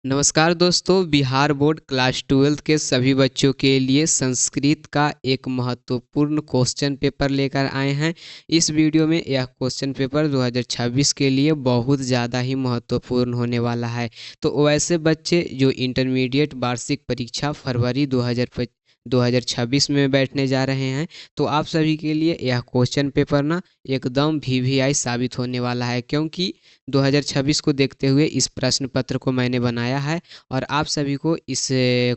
नमस्कार दोस्तों, Bihar board class 12th के सभी बच्चों के लिए संस्कृत का एक महत्वपूर्ण क्वेश्चन पेपर लेकर आए हैं। इस वीडियो में यह क्वेश्चन पेपर 2026 के लिए बहुत ज़्यादा ही महत्वपूर्ण होने वाला है। तो वैसे बच्चे जो इंटरमीडिएट वार्षिक परीक्षा फरवरी 2026 में बैठने जा रहे हैं, तो आप सभी के लिए यह क्वेश्चन पेपर ना एकदम वीवीआई साबित होने वाला है, क्योंकि 2026 को देखते हुए इस प्रश्न पत्र को मैंने बनाया है। और आप सभी को इस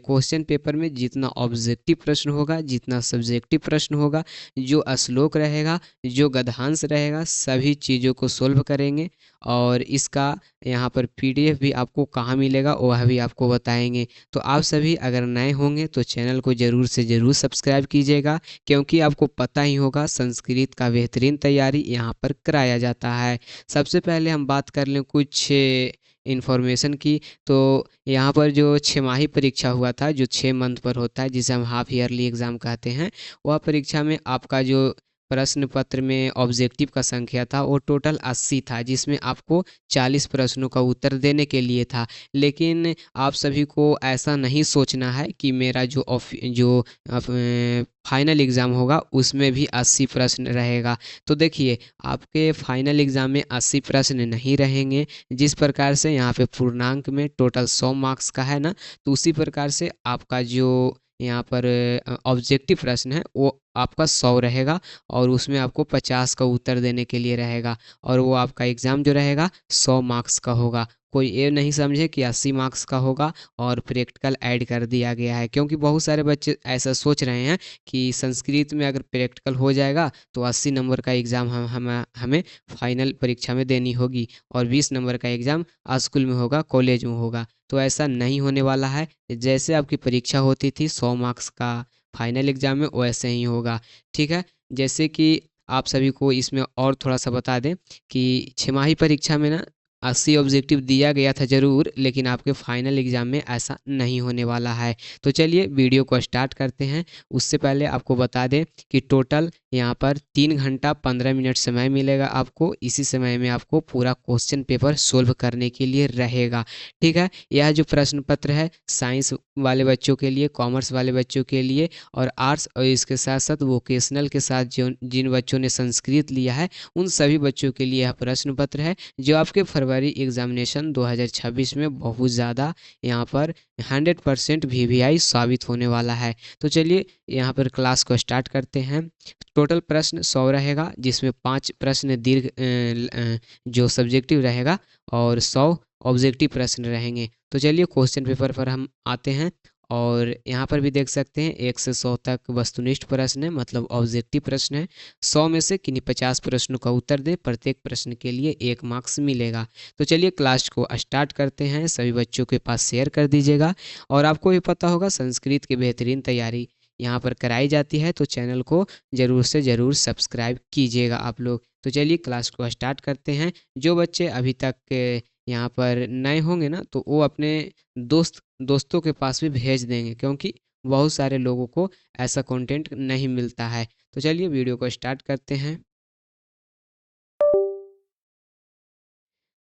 क्वेश्चन पेपर में जितना ऑब्जेक्टिव प्रश्न होगा, जितना सब्जेक्टिव प्रश्न होगा, जो श्लोक रहेगा, जो गद्यांश रहेगा, सभी चीज़ों को सोल्व करेंगे। और इसका यहाँ पर पीडीएफ भी आपको कहाँ मिलेगा वह भी आपको बताएंगे। तो आप सभी अगर नए होंगे तो चैनल को ज़रूर से ज़रूर सब्सक्राइब कीजिएगा, क्योंकि आपको पता ही होगा संस्कृत का बेहतरीन तैयारी यहाँ पर कराया जाता है। सबसे पहले हम बात कर लें कुछ इन्फॉर्मेशन की। तो यहाँ पर जो छमाही परीक्षा हुआ था, जो 6 मंथ पर होता है, जिसे हम हाफ ईयरली एग्ज़ाम कहते हैं, वह परीक्षा में आपका जो प्रश्न पत्र में ऑब्जेक्टिव का संख्या था वो टोटल 80 था, जिसमें आपको 40 प्रश्नों का उत्तर देने के लिए था। लेकिन आप सभी को ऐसा नहीं सोचना है कि मेरा जो फाइनल एग्ज़ाम होगा उसमें भी 80 प्रश्न रहेगा। तो देखिए, आपके फाइनल एग्ज़ाम में 80 प्रश्न नहीं रहेंगे। जिस प्रकार से यहाँ पे पूर्णांक में टोटल 100 मार्क्स का है ना, तो उसी प्रकार से आपका जो यहाँ पर ऑब्जेक्टिव प्रश्न है वो आपका 100 रहेगा, और उसमें आपको 50 का उत्तर देने के लिए रहेगा। और वो आपका एग्ज़ाम जो रहेगा 100 मार्क्स का होगा। कोई ये नहीं समझे कि 80 मार्क्स का होगा और प्रैक्टिकल ऐड कर दिया गया है, क्योंकि बहुत सारे बच्चे ऐसा सोच रहे हैं कि संस्कृत में अगर प्रैक्टिकल हो जाएगा तो 80 नंबर का एग्ज़ाम हमें फाइनल परीक्षा में देनी होगी, और 20 नंबर का एग्ज़ाम स्कूल में होगा, कॉलेज में होगा। तो ऐसा नहीं होने वाला है। जैसे आपकी परीक्षा होती थी 100 मार्क्स का फाइनल एग्ज़ाम में, वैसे ही होगा। ठीक है। जैसे कि आप सभी को इसमें और थोड़ा सा बता दें कि छमाही परीक्षा में ना 80 ऑब्जेक्टिव दिया गया था ज़रूर, लेकिन आपके फाइनल एग्ज़ाम में ऐसा नहीं होने वाला है। तो चलिए वीडियो को स्टार्ट करते हैं। उससे पहले आपको बता दें कि टोटल यहाँ पर 3 घंटा 15 मिनट समय मिलेगा आपको। इसी समय में आपको पूरा क्वेश्चन पेपर सोल्व करने के लिए रहेगा। ठीक है। यह जो प्रश्न पत्र है साइंस वाले बच्चों के लिए, कॉमर्स वाले बच्चों के लिए और आर्ट्स, और इसके साथ साथ वोकेशनल के साथ जो जिन बच्चों ने संस्कृत लिया है उन सभी बच्चों के लिए यह प्रश्न पत्र है, जो आपके फरवरी एग्जामिनेशन 2026 में बहुत ज़्यादा यहाँ पर 100% वीवीआई साबित होने वाला है। तो चलिए यहाँ पर क्लास को स्टार्ट करते हैं। टोटल प्रश्न 100 रहेगा, जिसमें 5 प्रश्न दीर्घ जो सब्जेक्टिव रहेगा और 100 ऑब्जेक्टिव प्रश्न रहेंगे। तो चलिए क्वेश्चन पेपर पर हम आते हैं। और यहाँ पर भी देख सकते हैं 1 से 100 तक वस्तुनिष्ठ प्रश्न है, मतलब ऑब्जेक्टिव प्रश्न है। 100 में से किन्हीं 50 प्रश्नों का उत्तर दें, प्रत्येक प्रश्न के लिए 1 मार्क्स मिलेगा। तो चलिए क्लास को स्टार्ट करते हैं। सभी बच्चों के पास शेयर कर दीजिएगा। और आपको भी पता होगा संस्कृत की बेहतरीन तैयारी यहाँ पर कराई जाती है, तो चैनल को ज़रूर से ज़रूर सब्सक्राइब कीजिएगा आप लोग। तो चलिए क्लास को स्टार्ट करते हैं। जो बच्चे अभी तक यहाँ पर नए होंगे ना, तो वो अपने दोस्तों के पास भी भेज देंगे, क्योंकि बहुत सारे लोगों को ऐसा कंटेंट नहीं मिलता है। तो चलिए वीडियो को स्टार्ट करते हैं।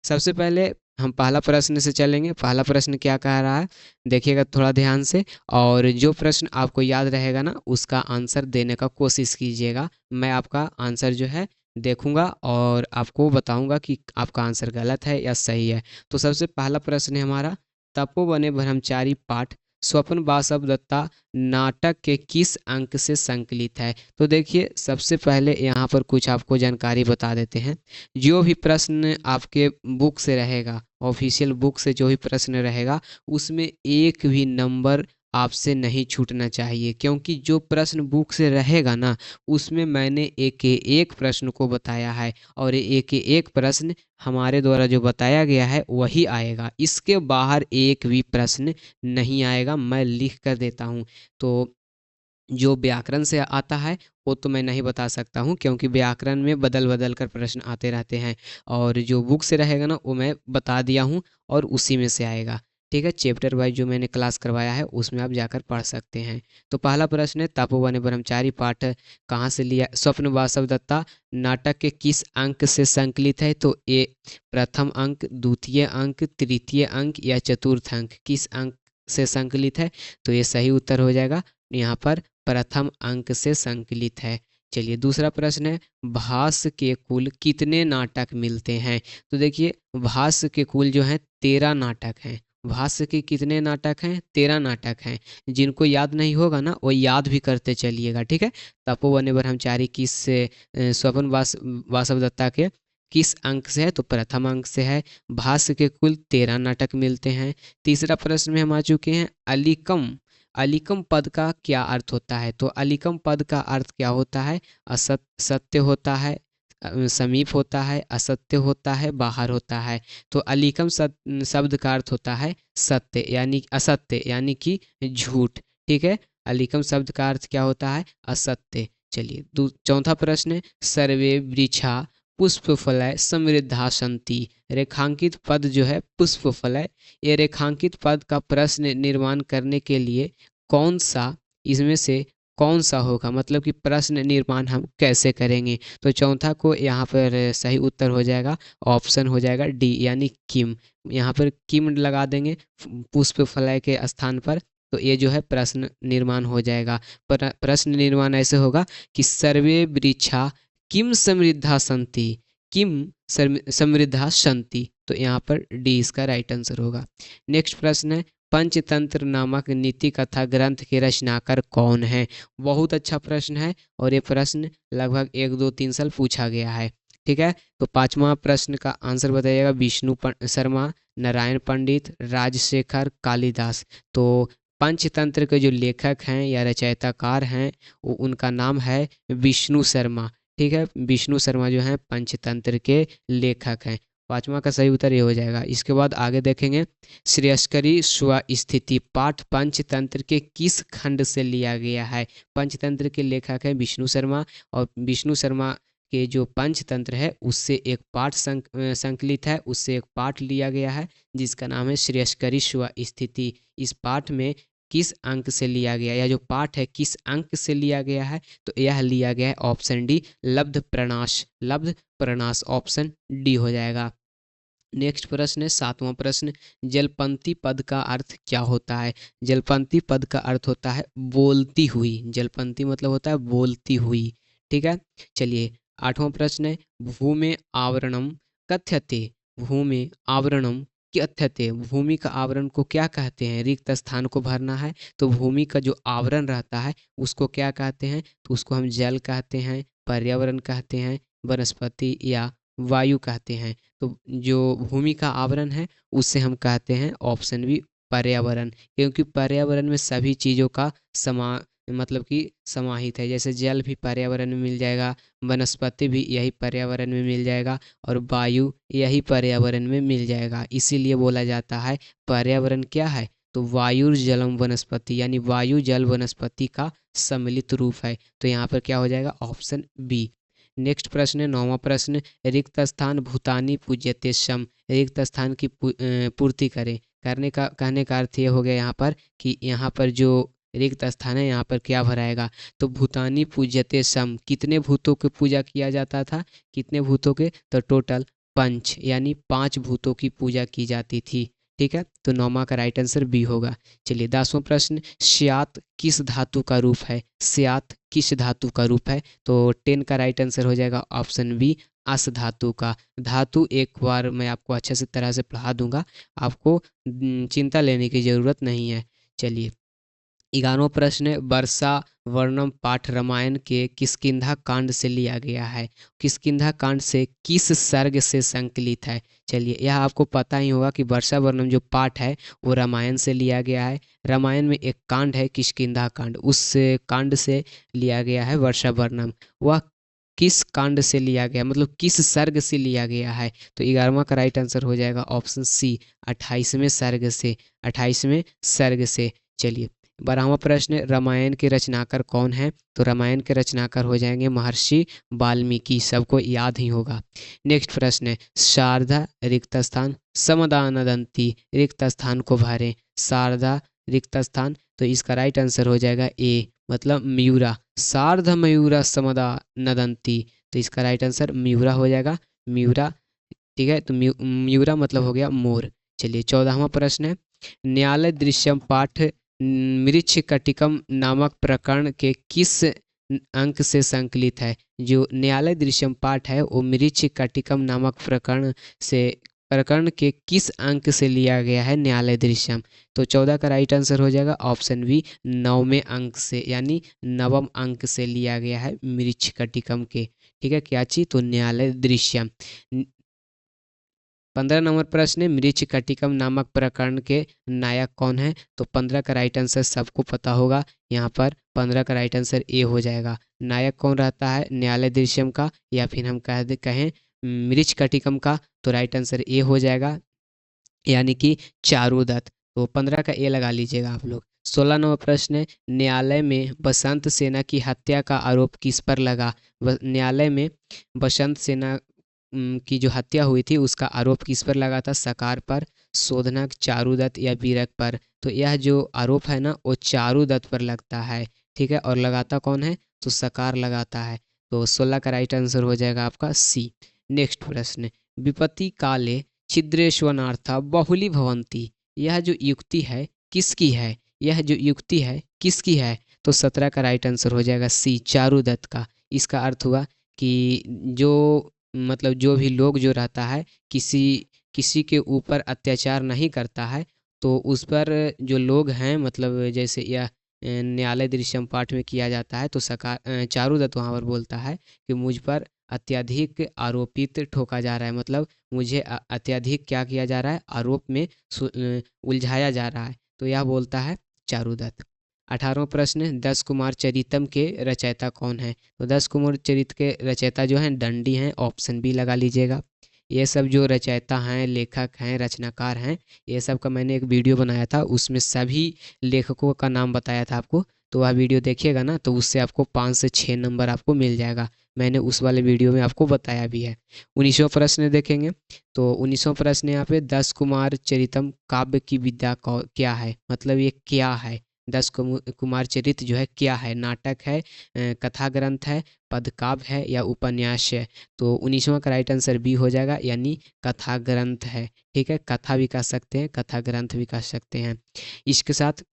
सबसे पहले हम पहला प्रश्न से चलेंगे। पहला प्रश्न क्या कह रहा है, देखिएगा थोड़ा ध्यान से। और जो प्रश्न आपको याद रहेगा ना, उसका आंसर देने का कोशिश कीजिएगा। मैं आपका आंसर जो है देखूंगा और आपको बताऊंगा कि आपका आंसर गलत है या सही है। तो सबसे पहला प्रश्न है हमारा, तपोवने ब्रह्मचारी पाठ स्वप्न वासव दत्ता नाटक के किस अंक से संकलित है। तो देखिए सबसे पहले यहाँ पर कुछ आपको जानकारी बता देते हैं। जो भी प्रश्न आपके बुक से रहेगा, ऑफिशियल बुक से जो भी प्रश्न रहेगा, उसमें एक भी नंबर आपसे नहीं छूटना चाहिए, क्योंकि जो प्रश्न बुक से रहेगा ना, उसमें मैंने एक एक प्रश्न को बताया है, और एक एक प्रश्न हमारे द्वारा जो बताया गया है वही आएगा। इसके बाहर एक भी प्रश्न नहीं आएगा, मैं लिख कर देता हूँ। तो जो व्याकरण से आता है वो तो मैं नहीं बता सकता हूँ, क्योंकि व्याकरण में बदल बदल कर प्रश्न आते रहते हैं। और जो बुक से रहेगा ना, वो मैं बता दिया हूँ और उसी में से आएगा। ठीक है, चैप्टर वाइज जो मैंने क्लास करवाया है उसमें आप जाकर पढ़ सकते हैं। तो पहला प्रश्न है, तपोवन ब्रह्मचारी पाठ कहाँ से लिया? स्वप्न वासव दत्ता नाटक के किस अंक से संकलित है? तो ये प्रथम अंक, द्वितीय अंक, तृतीय अंक या चतुर्थ अंक, किस अंक से संकलित है? तो ये सही उत्तर हो जाएगा यहाँ पर प्रथम अंक से संकलित है। चलिए दूसरा प्रश्न है, भास के कुल कितने नाटक मिलते हैं? तो देखिए भास के कुल जो हैं 13 नाटक हैं। भाष्य के कितने नाटक हैं? 13 नाटक हैं। जिनको याद नहीं होगा ना वो याद भी करते चलिएगा, ठीक है। तपोवन ब्रह्मचारी किस स्वपन वासव दत्ता के किस अंक से है? तो प्रथम अंक से है। भाष्य के कुल 13 नाटक मिलते हैं। तीसरा प्रश्न में हम आ चुके हैं, अलीकम अलीकम पद का क्या अर्थ होता है? तो अलीकम पद का अर्थ क्या होता है? सत्य होता है, समीप होता है, असत्य होता है, बाहर होता है। तो अलीकम शब्द का अर्थ होता है सत्य यानी असत्य यानी कि झूठ, ठीक है। अलीकम शब्द का अर्थ क्या होता है? असत्य। चलिए चौथा प्रश्न है, सर्वे वृक्षा पुष्पफलय समृद्धा सन्ति। रेखांकित पद जो है पुष्पफलय, ये रेखांकित पद का प्रश्न निर्माण करने के लिए कौन सा इसमें से कौन सा होगा, मतलब कि प्रश्न निर्माण हम कैसे करेंगे? तो चौथा को यहाँ पर सही उत्तर हो जाएगा, ऑप्शन हो जाएगा डी यानी किम। यहाँ पर किम लगा देंगे पुष्प फलय के स्थान पर, तो ये जो है प्रश्न निर्माण हो जाएगा। प्रश्न निर्माण ऐसे होगा कि सर्वे वृक्षा किम समृद्धा सन्ति, किम समृद्धा सन्ति। तो यहाँ पर डी इसका राइट आंसर होगा। नेक्स्ट प्रश्न है, पंचतंत्र नामक नीति कथा ग्रंथ के रचनाकार कौन है? बहुत अच्छा प्रश्न है और ये प्रश्न लगभग 1 2 3 साल पूछा गया है, ठीक है। तो पांचवा प्रश्न का आंसर बताइएगा, विष्णु शर्मा, नारायण पंडित, राजशेखर, कालिदास। तो पंचतंत्र के जो लेखक हैं या रचयिताकार हैं वो उनका नाम है विष्णु शर्मा, ठीक है। विष्णु शर्मा जो हैं पंचतंत्र के लेखक हैं। पांचवा का सही उत्तर ये हो जाएगा। इसके बाद आगे देखेंगे, श्रेयस्करी स्वस्थिति पाठ पंचतंत्र के किस खंड से लिया गया है? पंचतंत्र के लेखक हैं विष्णु शर्मा और विष्णु शर्मा के जो पंचतंत्र है उससे एक पाठ संकलित है, उससे एक पाठ लिया गया है जिसका नाम है श्रेयस्करी स्वस्थिति। इस पाठ में किस अंक से लिया गया, या जो पाठ है किस अंक से लिया गया है? तो यह लिया गया है ऑप्शन डी लब्ध प्रणाश, लब्ध प्रणाश ऑप्शन डी हो जाएगा। नेक्स्ट प्रश्न है सातवां प्रश्न, जलपंथी पद का अर्थ क्या होता है? जलपंथी पद का अर्थ होता है बोलती हुई। जलपंथी मतलब होता है बोलती हुई, ठीक है। चलिए आठवां प्रश्न है, भूमि आवरणम कथ्यते। भूमि आवरणम कथ्यते, भूमि का आवरण को क्या कहते हैं? रिक्त स्थान को भरना है तो भूमि का जो आवरण रहता है उसको क्या कहते हैं? तो उसको हम जल कहते हैं, पर्यावरण कहते हैं, वनस्पति या वायु कहते हैं। तो जो भूमि का आवरण है उससे हम कहते हैं ऑप्शन बी पर्यावरण, क्योंकि पर्यावरण में सभी चीज़ों का मतलब कि समाहित है। जैसे जल भी पर्यावरण में मिल जाएगा, वनस्पति भी यही पर्यावरण में मिल जाएगा और वायु यही पर्यावरण में मिल जाएगा। इसीलिए बोला जाता है पर्यावरण क्या है? तो वायु जलम वनस्पति, यानी वायु जल वनस्पति का सम्मिलित रूप है। तो यहाँ पर क्या हो जाएगा? Option B. नेक्स्ट प्रश्न है नौवां प्रश्न, रिक्त स्थान भूतानी पूज्यते शम। रिक्त स्थान की पूर्ति करें, करने का कहने का अर्थ ये हो गया यहाँ पर कि यहाँ पर जो रिक्त स्थान है यहाँ पर क्या भराएगा? तो भूतानी पूज्यते शम, कितने भूतों की पूजा किया जाता था? कितने भूतों के? तो टोटल 5 यानी 5 भूतों की पूजा की जाती थी, ठीक है। तो नौमा का राइट आंसर बी होगा। चलिए 10वां प्रश्न, स्यात किस धातु का रूप है? स्यात किस धातु का रूप है? तो 10 का राइट आंसर हो जाएगा ऑप्शन बी अस धातु का। धातु एक बार मैं आपको अच्छे से तरह से पढ़ा दूंगा, आपको चिंता लेने की ज़रूरत नहीं है। चलिए 11वां प्रश्न है, वर्षा वर्णम पाठ रामायण के किष्किंधा कांड से लिया गया है। किष्किंधा कांड से किस सर्ग से संकलित है? चलिए यह आपको पता ही होगा कि वर्षा वर्णम जो पाठ है वो रामायण से लिया गया है। रामायण में एक कांड है किष्किंधा कांड, उस कांड से लिया गया है वर्षा वर्णम। वह किस कांड से लिया गया, मतलब किस सर्ग से लिया गया है? तो 11वां का राइट आंसर हो जाएगा ऑप्शन सी 28वें सर्ग से, 28वें सर्ग से। चलिए 12वां प्रश्न, रामायण के रचनाकार कौन है? तो रामायण के रचनाकार हो जाएंगे महर्षि वाल्मीकि, सबको याद ही होगा। नेक्स्ट प्रश्न है, शारदा रिक्त स्थान समदानदंती, रिक्त स्थान को भरें। शारदा रिक्त स्थान, तो इसका राइट आंसर हो जाएगा ए, मतलब मयूरा। शार्ध मयूरा समदा नदंती, तो इसका राइट आंसर मयूरा हो जाएगा, मयूरा। ठीक है, तो मयूरा मतलब हो गया मोर। चलिए 14वां प्रश्न है, न्यायालय दृश्यम पाठ मृच्छ कटिकम नामक प्रकरण के किस अंक से संकलित है? जो न्यायालय दृश्यम पाठ है वो मृच्छ कटिकम नामक प्रकरण के किस अंक से लिया गया है न्यायालय दृश्यम? तो 14 का राइट आंसर हो जाएगा ऑप्शन बी, 9वें अंक से, यानी 9वां अंक से लिया गया है मृच्छ कटिकम के। ठीक है, क्या चीज? तो न्यायालय दृश्यम। 15 नंबर प्रश्न है, मृच्छ कटिकम नामक प्रकरण के नायक कौन है? तो 15 का राइट आंसर सबको पता होगा, यहाँ पर 15 का राइट आंसर ए हो जाएगा। नायक कौन रहता है न्यायालय दृश्यम का, या फिर हम कहें मृच्छ कटिकम का? तो राइट आंसर ए हो जाएगा, यानी कि चारुदत्त। तो 15 का ए लगा लीजिएगा आप लोग। 16 नंबर प्रश्न है, न्यायालय में बसंत सेना की हत्या का आरोप किस पर लगा? न्यायालय में बसंत सेना की जो हत्या हुई थी उसका आरोप किस पर लगा था? सकार पर, शोधनक, चारुदत्त या बीरक पर? तो यह जो आरोप है ना वो चारुदत्त पर लगता है। ठीक है, और लगाता कौन है? तो सकार लगाता है। तो 16 का राइट आंसर हो जाएगा आपका सी। नेक्स्ट प्रश्न, विपत्ति काले छिद्रेश्वनार्था बहुली भवंती, यह जो युक्ति है किसकी है? यह जो युक्ति है किसकी है? तो 17 का राइट आंसर हो जाएगा सी, चारुदत्त का। इसका अर्थ हुआ कि जो मतलब जो भी लोग जो रहता है किसी किसी के ऊपर अत्याचार नहीं करता है, तो उस पर जो लोग हैं, मतलब जैसे यह न्यायालय दृश्यम पाठ में किया जाता है, तो चारुदत्त वहाँ पर बोलता है कि मुझ पर अत्यधिक आरोपित ठोका जा रहा है, मतलब मुझे अत्यधिक क्या किया जा रहा है? आरोप में उलझाया जा रहा है। तो यह बोलता है चारुदत्त। 18वां प्रश्न, 10 कुमार चरितम के रचयिता कौन है? तो 10 कुमार चरित के रचयिता जो हैं दंडी हैं, ऑप्शन बी लगा लीजिएगा। ये सब जो रचयिता हैं, लेखक हैं, रचनाकार हैं, ये सब का मैंने एक वीडियो बनाया था, उसमें सभी लेखकों का नाम बताया था आपको। तो वह वीडियो देखिएगा ना, तो उससे आपको 5 से 6 नंबर आपको मिल जाएगा। मैंने उस वाले वीडियो में आपको बताया भी है। 19वां प्रश्न देखेंगे, तो 19वां प्रश्न यहाँ पे 10 कुमार चरितम काव्य की विद्या क्या है? मतलब ये क्या है? 10 कुमार चरित जो है क्या है? नाटक है, कथा ग्रंथ है, पदकाव्य है, या उपन्यास है? तो 19वां का राइट आंसर बी हो जाएगा, यानी कथा ग्रंथ है। ठीक है, कथा भी कह सकते हैं, कथा ग्रंथ भी कह सकते हैं। इसके साथ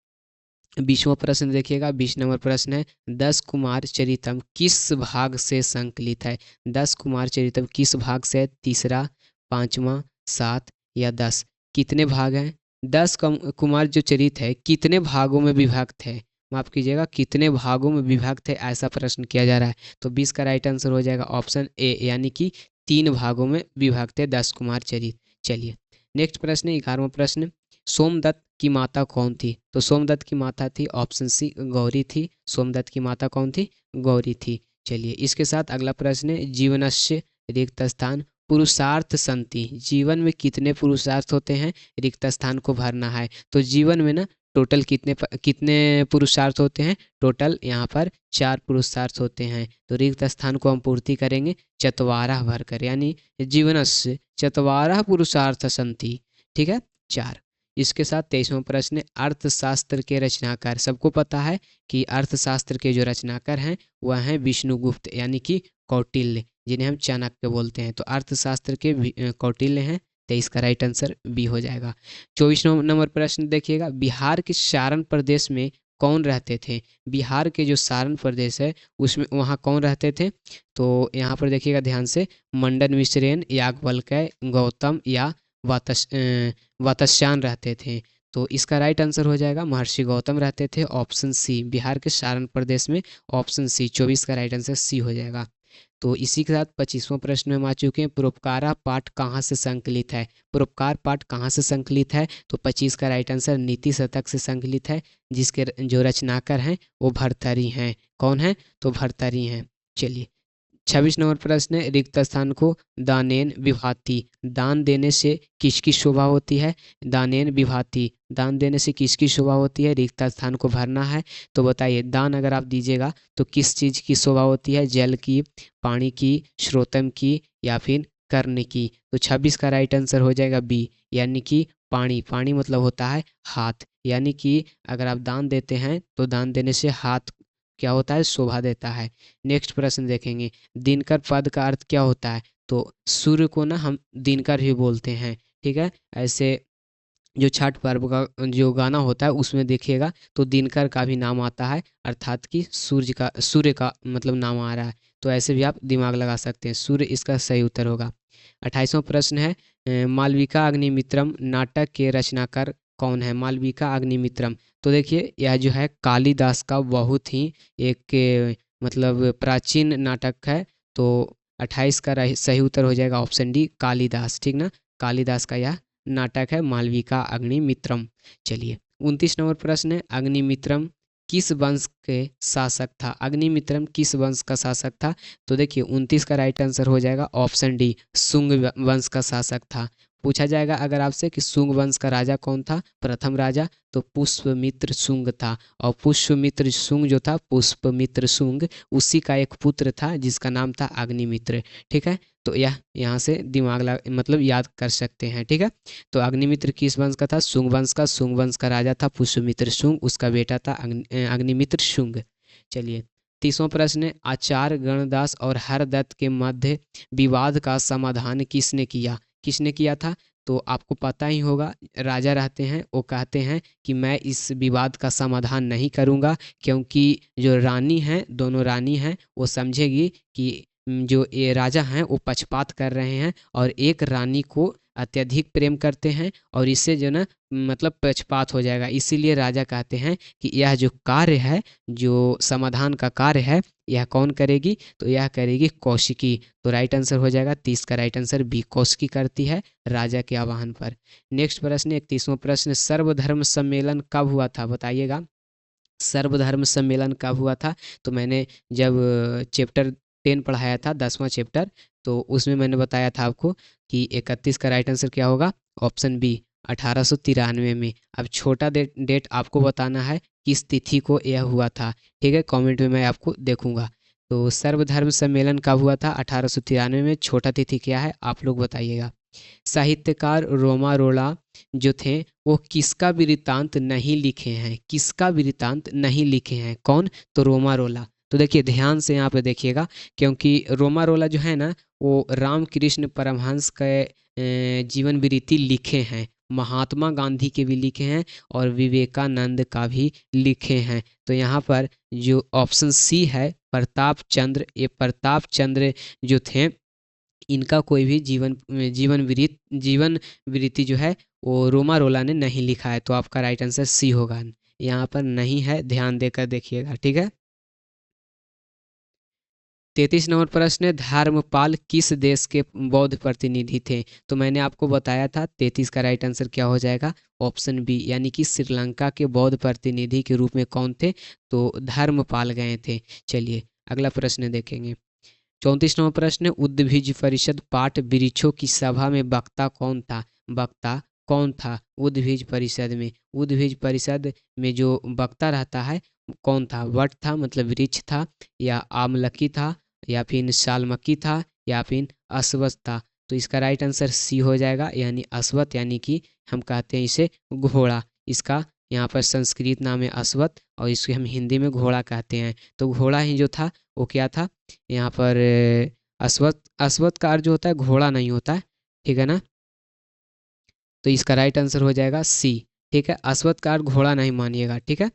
20वां प्रश्न देखिएगा, 20 नंबर प्रश्न है, 10 कुमार चरितम किस भाग से संकलित है? 10 कुमार चरितम किस भाग से? तीसरा, 5वां, 7 या 10? कितने भाग हैं? 10 कुमार जो चरित है कितने भागों में विभक्त है? माफ कीजिएगा, कितने भागों में विभक्त है, ऐसा प्रश्न किया जा रहा है। तो 20 का राइट आंसर हो जाएगा ऑप्शन ए, यानी कि 3 भागों में विभक्त है 10 कुमार चरित। चलिए नेक्स्ट प्रश्न, 11वां प्रश्न, सोमदत्त की माता कौन थी? तो सोमदत्त की माता थी ऑप्शन सी, गौरी थी। सोमदत्त की माता कौन थी? गौरी थी। चलिए इसके साथ अगला प्रश्न है, जीवनस्य रिक्त स्थान पुरुषार्थ संति, जीवन में कितने पुरुषार्थ होते हैं? रिक्त स्थान को भरना है। तो जीवन में ना टोटल कितने पुरुषार्थ होते हैं? टोटल यहाँ पर 4 पुरुषार्थ होते हैं। तो रिक्त स्थान को हम पूर्ति करेंगे चत्वारः भरकर, यानी जीवनस्य चत्वारः पुरुषार्थ संति। ठीक है, 4। इसके साथ 23वां प्रश्न, अर्थशास्त्र के रचनाकार, सबको पता है कि अर्थशास्त्र के जो रचनाकार हैं वह हैं विष्णुगुप्त, यानी कि कौटिल्य, जिन्हें हम चाणक्य बोलते हैं। तो अर्थशास्त्र के कौटिल्य हैं, 23 का राइट आंसर बी हो जाएगा। 24वां नंबर प्रश्न देखिएगा, बिहार के सारण प्रदेश में कौन रहते थे? बिहार के जो सारण प्रदेश है उसमें वहाँ कौन रहते थे? तो यहाँ पर देखिएगा ध्यान से, मंडन मिश्रेन, याज्ञवल्क्य, गौतम या वातस्यायन रहते थे। तो इसका राइट आंसर हो जाएगा महर्षि गौतम रहते थे, ऑप्शन सी, बिहार के सारण प्रदेश में, ऑप्शन सी। 24 का राइट आंसर सी हो जाएगा। तो इसी के साथ 25वां प्रश्न में हम आ चुके हैं, परोपकारा पाठ कहाँ से संकलित है? परोपकार पाठ कहाँ से संकलित है? तो 25 का राइट आंसर नीति शतक से संकलित है, जिसके जो रचनाकार हैं वो भर्तृहरि हैं। कौन है? तो भर्तृहरि हैं। चलिए 26 नंबर प्रश्न है, रिक्त स्थान को दानेन विभाति, दान देने से किसकी शोभा होती है? दानेन विभाति, दान देने से किसकी शोभा होती है? रिक्त स्थान को भरना है। तो बताइए, दान अगर आप दीजिएगा तो किस चीज़ की शोभा होती है? जल की, पानी की, श्रोतम की या फिर कर्ण की? तो 26 का राइट आंसर हो जाएगा बी, यानी कि पानी। पानी मतलब होता है हाथ, यानी कि अगर आप दान देते हैं तो दान देने से हाथ क्या होता है? शोभा देता है। नेक्स्ट प्रश्न देखेंगे, दिनकर पद का अर्थ क्या होता है? तो सूर्य को ना हम दिनकर भी बोलते हैं, ठीक है। ऐसे जो छठ पर्व का जो गाना होता है उसमें देखिएगा तो दिनकर का भी नाम आता है, अर्थात कि सूर्य का मतलब नाम आ रहा है। तो ऐसे भी आप दिमाग लगा सकते हैं, सूर्य इसका सही उत्तर होगा। 28वां प्रश्न है, मालविका अग्निमित्रम नाटक के रचनाकार कौन है? मालविका अग्निमित्रम, तो देखिए यह जो है कालिदास का बहुत ही एक मतलब प्राचीन नाटक है। तो 28 का सही उत्तर हो जाएगा ऑप्शन डी, कालिदास, ठीक ना। कालिदास का यह नाटक है मालविका अग्निमित्रम। चलिए 29 नंबर प्रश्न है, अग्निमित्रम किस वंश के शासक था? अग्निमित्रम किस वंश का शासक था? तो देखिए 29 का राइट आंसर हो जाएगा ऑप्शन डी, शुंग वंश का शासक था। पूछा जाएगा अगर आपसे कि शुंग वंश का राजा कौन था? प्रथम राजा तो पुष्पमित्र शुंग था, और पुष्पमित्र शुंग जो था, पुष्पमित्र शुंग, उसी का एक पुत्र था जिसका नाम था अग्निमित्र, ठीक है। तो यह यहाँ से दिमाग मतलब याद कर सकते हैं, ठीक है। तो अग्निमित्र किस वंश का था? शुंग वंश का। शुंग वंश का राजा था पुष्यमित्र शुंग, उसका बेटा था अग्निमित्र शुंग। चलिए 30वां प्रश्न है, आचार्य गणदास और हरदत्त के मध्य विवाद का समाधान किसने किया? किसने किया था? तो आपको पता ही होगा, राजा रहते हैं वो कहते हैं कि मैं इस विवाद का समाधान नहीं करूंगा, क्योंकि जो रानी हैं, दोनों रानी हैं, वो समझेगी कि जो ये राजा हैं वो पक्षपात कर रहे हैं और एक रानी को अत्यधिक प्रेम करते हैं, और इससे जो ना मतलब पक्षपात हो जाएगा। इसीलिए राजा कहते हैं कि यह जो कार्य है, जो समाधान का कार्य है, यह कौन करेगी? तो यह करेगी कौशिकी। तो राइट आंसर हो जाएगा 30 का राइट आंसर बी, कौशिकी करती है राजा के आह्वान पर। नेक्स्ट प्रश्न 31वां प्रश्न, सर्वधर्म सम्मेलन कब हुआ था? बताइएगा, सर्वधर्म सम्मेलन कब हुआ था? तो मैंने जब चैप्टर 10 पढ़ाया था, 10वां चैप्टर, तो उसमें मैंने बताया था आपको कि 31 का राइट आंसर क्या होगा? ऑप्शन बी, 1893 में। अब छोटा डेट आपको बताना है किस तिथि को यह हुआ था, ठीक है। कमेंट में मैं आपको देखूंगा। तो सर्वधर्म सम्मेलन कब हुआ था? 1893 में। छोटा तिथि क्या है आप लोग बताइएगा। साहित्यकार रोमारोला जो थे वो किसका वृत्तांत नहीं लिखे हैं? किसका वृत्तांत नहीं लिखे हैं? कौन? तो रोमारोला। तो देखिए ध्यान से यहाँ पे देखिएगा, क्योंकि रोमारोला जो है ना वो रामकृष्ण परमहंस के जीवन वृत्ति लिखे हैं, महात्मा गांधी के भी लिखे हैं और विवेकानंद का भी लिखे हैं। तो यहाँ पर जो ऑप्शन सी है प्रताप चंद्र, ये प्रताप चंद्र जो थे, इनका कोई भी जीवन वृत्ति जो है वो रोमारोला ने नहीं लिखा है। तो आपका राइट आंसर सी होगा, यहाँ पर नहीं है, ध्यान देकर देखिएगा, ठीक है। 33 नंबर प्रश्न है, धर्मपाल किस देश के बौद्ध प्रतिनिधि थे? तो मैंने आपको बताया था 33 का राइट आंसर क्या हो जाएगा? ऑप्शन बी, यानी कि श्रीलंका के बौद्ध प्रतिनिधि के रूप में कौन थे? तो धर्मपाल गए थे। चलिए अगला प्रश्न देखेंगे। 34 नंबर प्रश्न, उद्भिज परिषद पाठ वृक्षों की सभा में वक्ता कौन था? वक्ता कौन था उद्भिज परिषद में? उद्भिज परिषद में जो वक्ता रहता है कौन था? वट था मतलब वृक्ष था, या आमलकी था, या फिर शालमकी था, या फिर अश्वत्थ था? तो इसका राइट आंसर सी हो जाएगा, यानी अश्वत्थ, यानी कि हम कहते हैं इसे घोड़ा। इसका यहाँ पर संस्कृत नाम है अश्वत्थ और इसको हम हिंदी में घोड़ा कहते हैं। तो घोड़ा ही जो था वो क्या था यहाँ पर? अश्वत्थ का अर्थ जो होता है घोड़ा नहीं होता है, ठीक है ना। तो इसका राइट आंसर हो जाएगा सी, ठीक है। अश्वत्थ का अर्थ घोड़ा नहीं मानिएगा, ठीक है।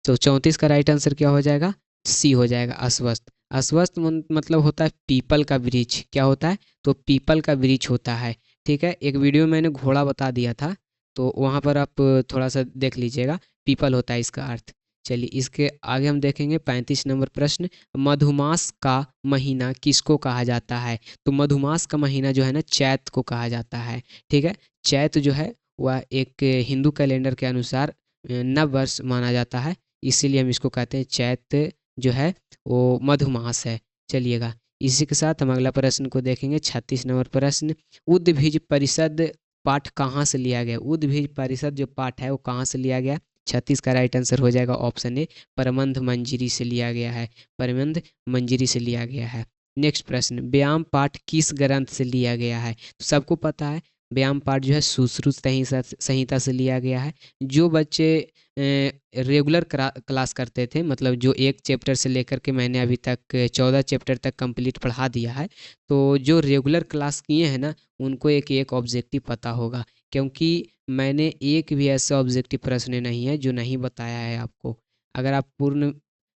तो 34 का राइट आंसर क्या हो जाएगा? सी हो जाएगा, अश्वत्थ। अश्वत्थ मतलब होता है पीपल का वृक्ष। क्या होता है? तो पीपल का वृक्ष होता है, ठीक है। एक वीडियो में मैंने घोड़ा बता दिया था, तो वहाँ पर आप थोड़ा सा देख लीजिएगा, पीपल होता है इसका अर्थ। चलिए इसके आगे हम देखेंगे 35 नंबर प्रश्न, मधुमास का महीना किसको कहा जाता है? तो मधुमास का महीना जो है ना चैत को कहा जाता है, ठीक है। चैत जो है वह एक हिंदू कैलेंडर के अनुसार नव वर्ष माना जाता है, इसीलिए हम इसको कहते हैं चैत जो है वो मधुमास है। चलिएगा इसी के साथ हम अगला प्रश्न को देखेंगे। 36 नंबर प्रश्न, उद्भिज परिषद पाठ कहाँ से लिया गया? उद्भिज परिषद जो पाठ है वो कहाँ से लिया गया? 36 का राइट आंसर हो जाएगा ऑप्शन ए, प्रबंध मंजरी से लिया गया है। प्रबंध मंजरी से लिया गया है। नेक्स्ट प्रश्न, व्यायाम पाठ किस ग्रंथ से लिया गया है? तो सबको पता है व्यायाम पाठ जो है सुश्रुत संहिता से लिया गया है। जो बच्चे रेगुलर क्लास करते थे, मतलब जो एक चैप्टर से लेकर के मैंने अभी तक 14 चैप्टर तक कंप्लीट पढ़ा दिया है, तो जो रेगुलर क्लास किए हैं ना उनको एक एक ऑब्जेक्टिव पता होगा, क्योंकि मैंने एक भी ऐसा ऑब्जेक्टिव प्रश्न नहीं है जो नहीं बताया है आपको। अगर आप पूर्ण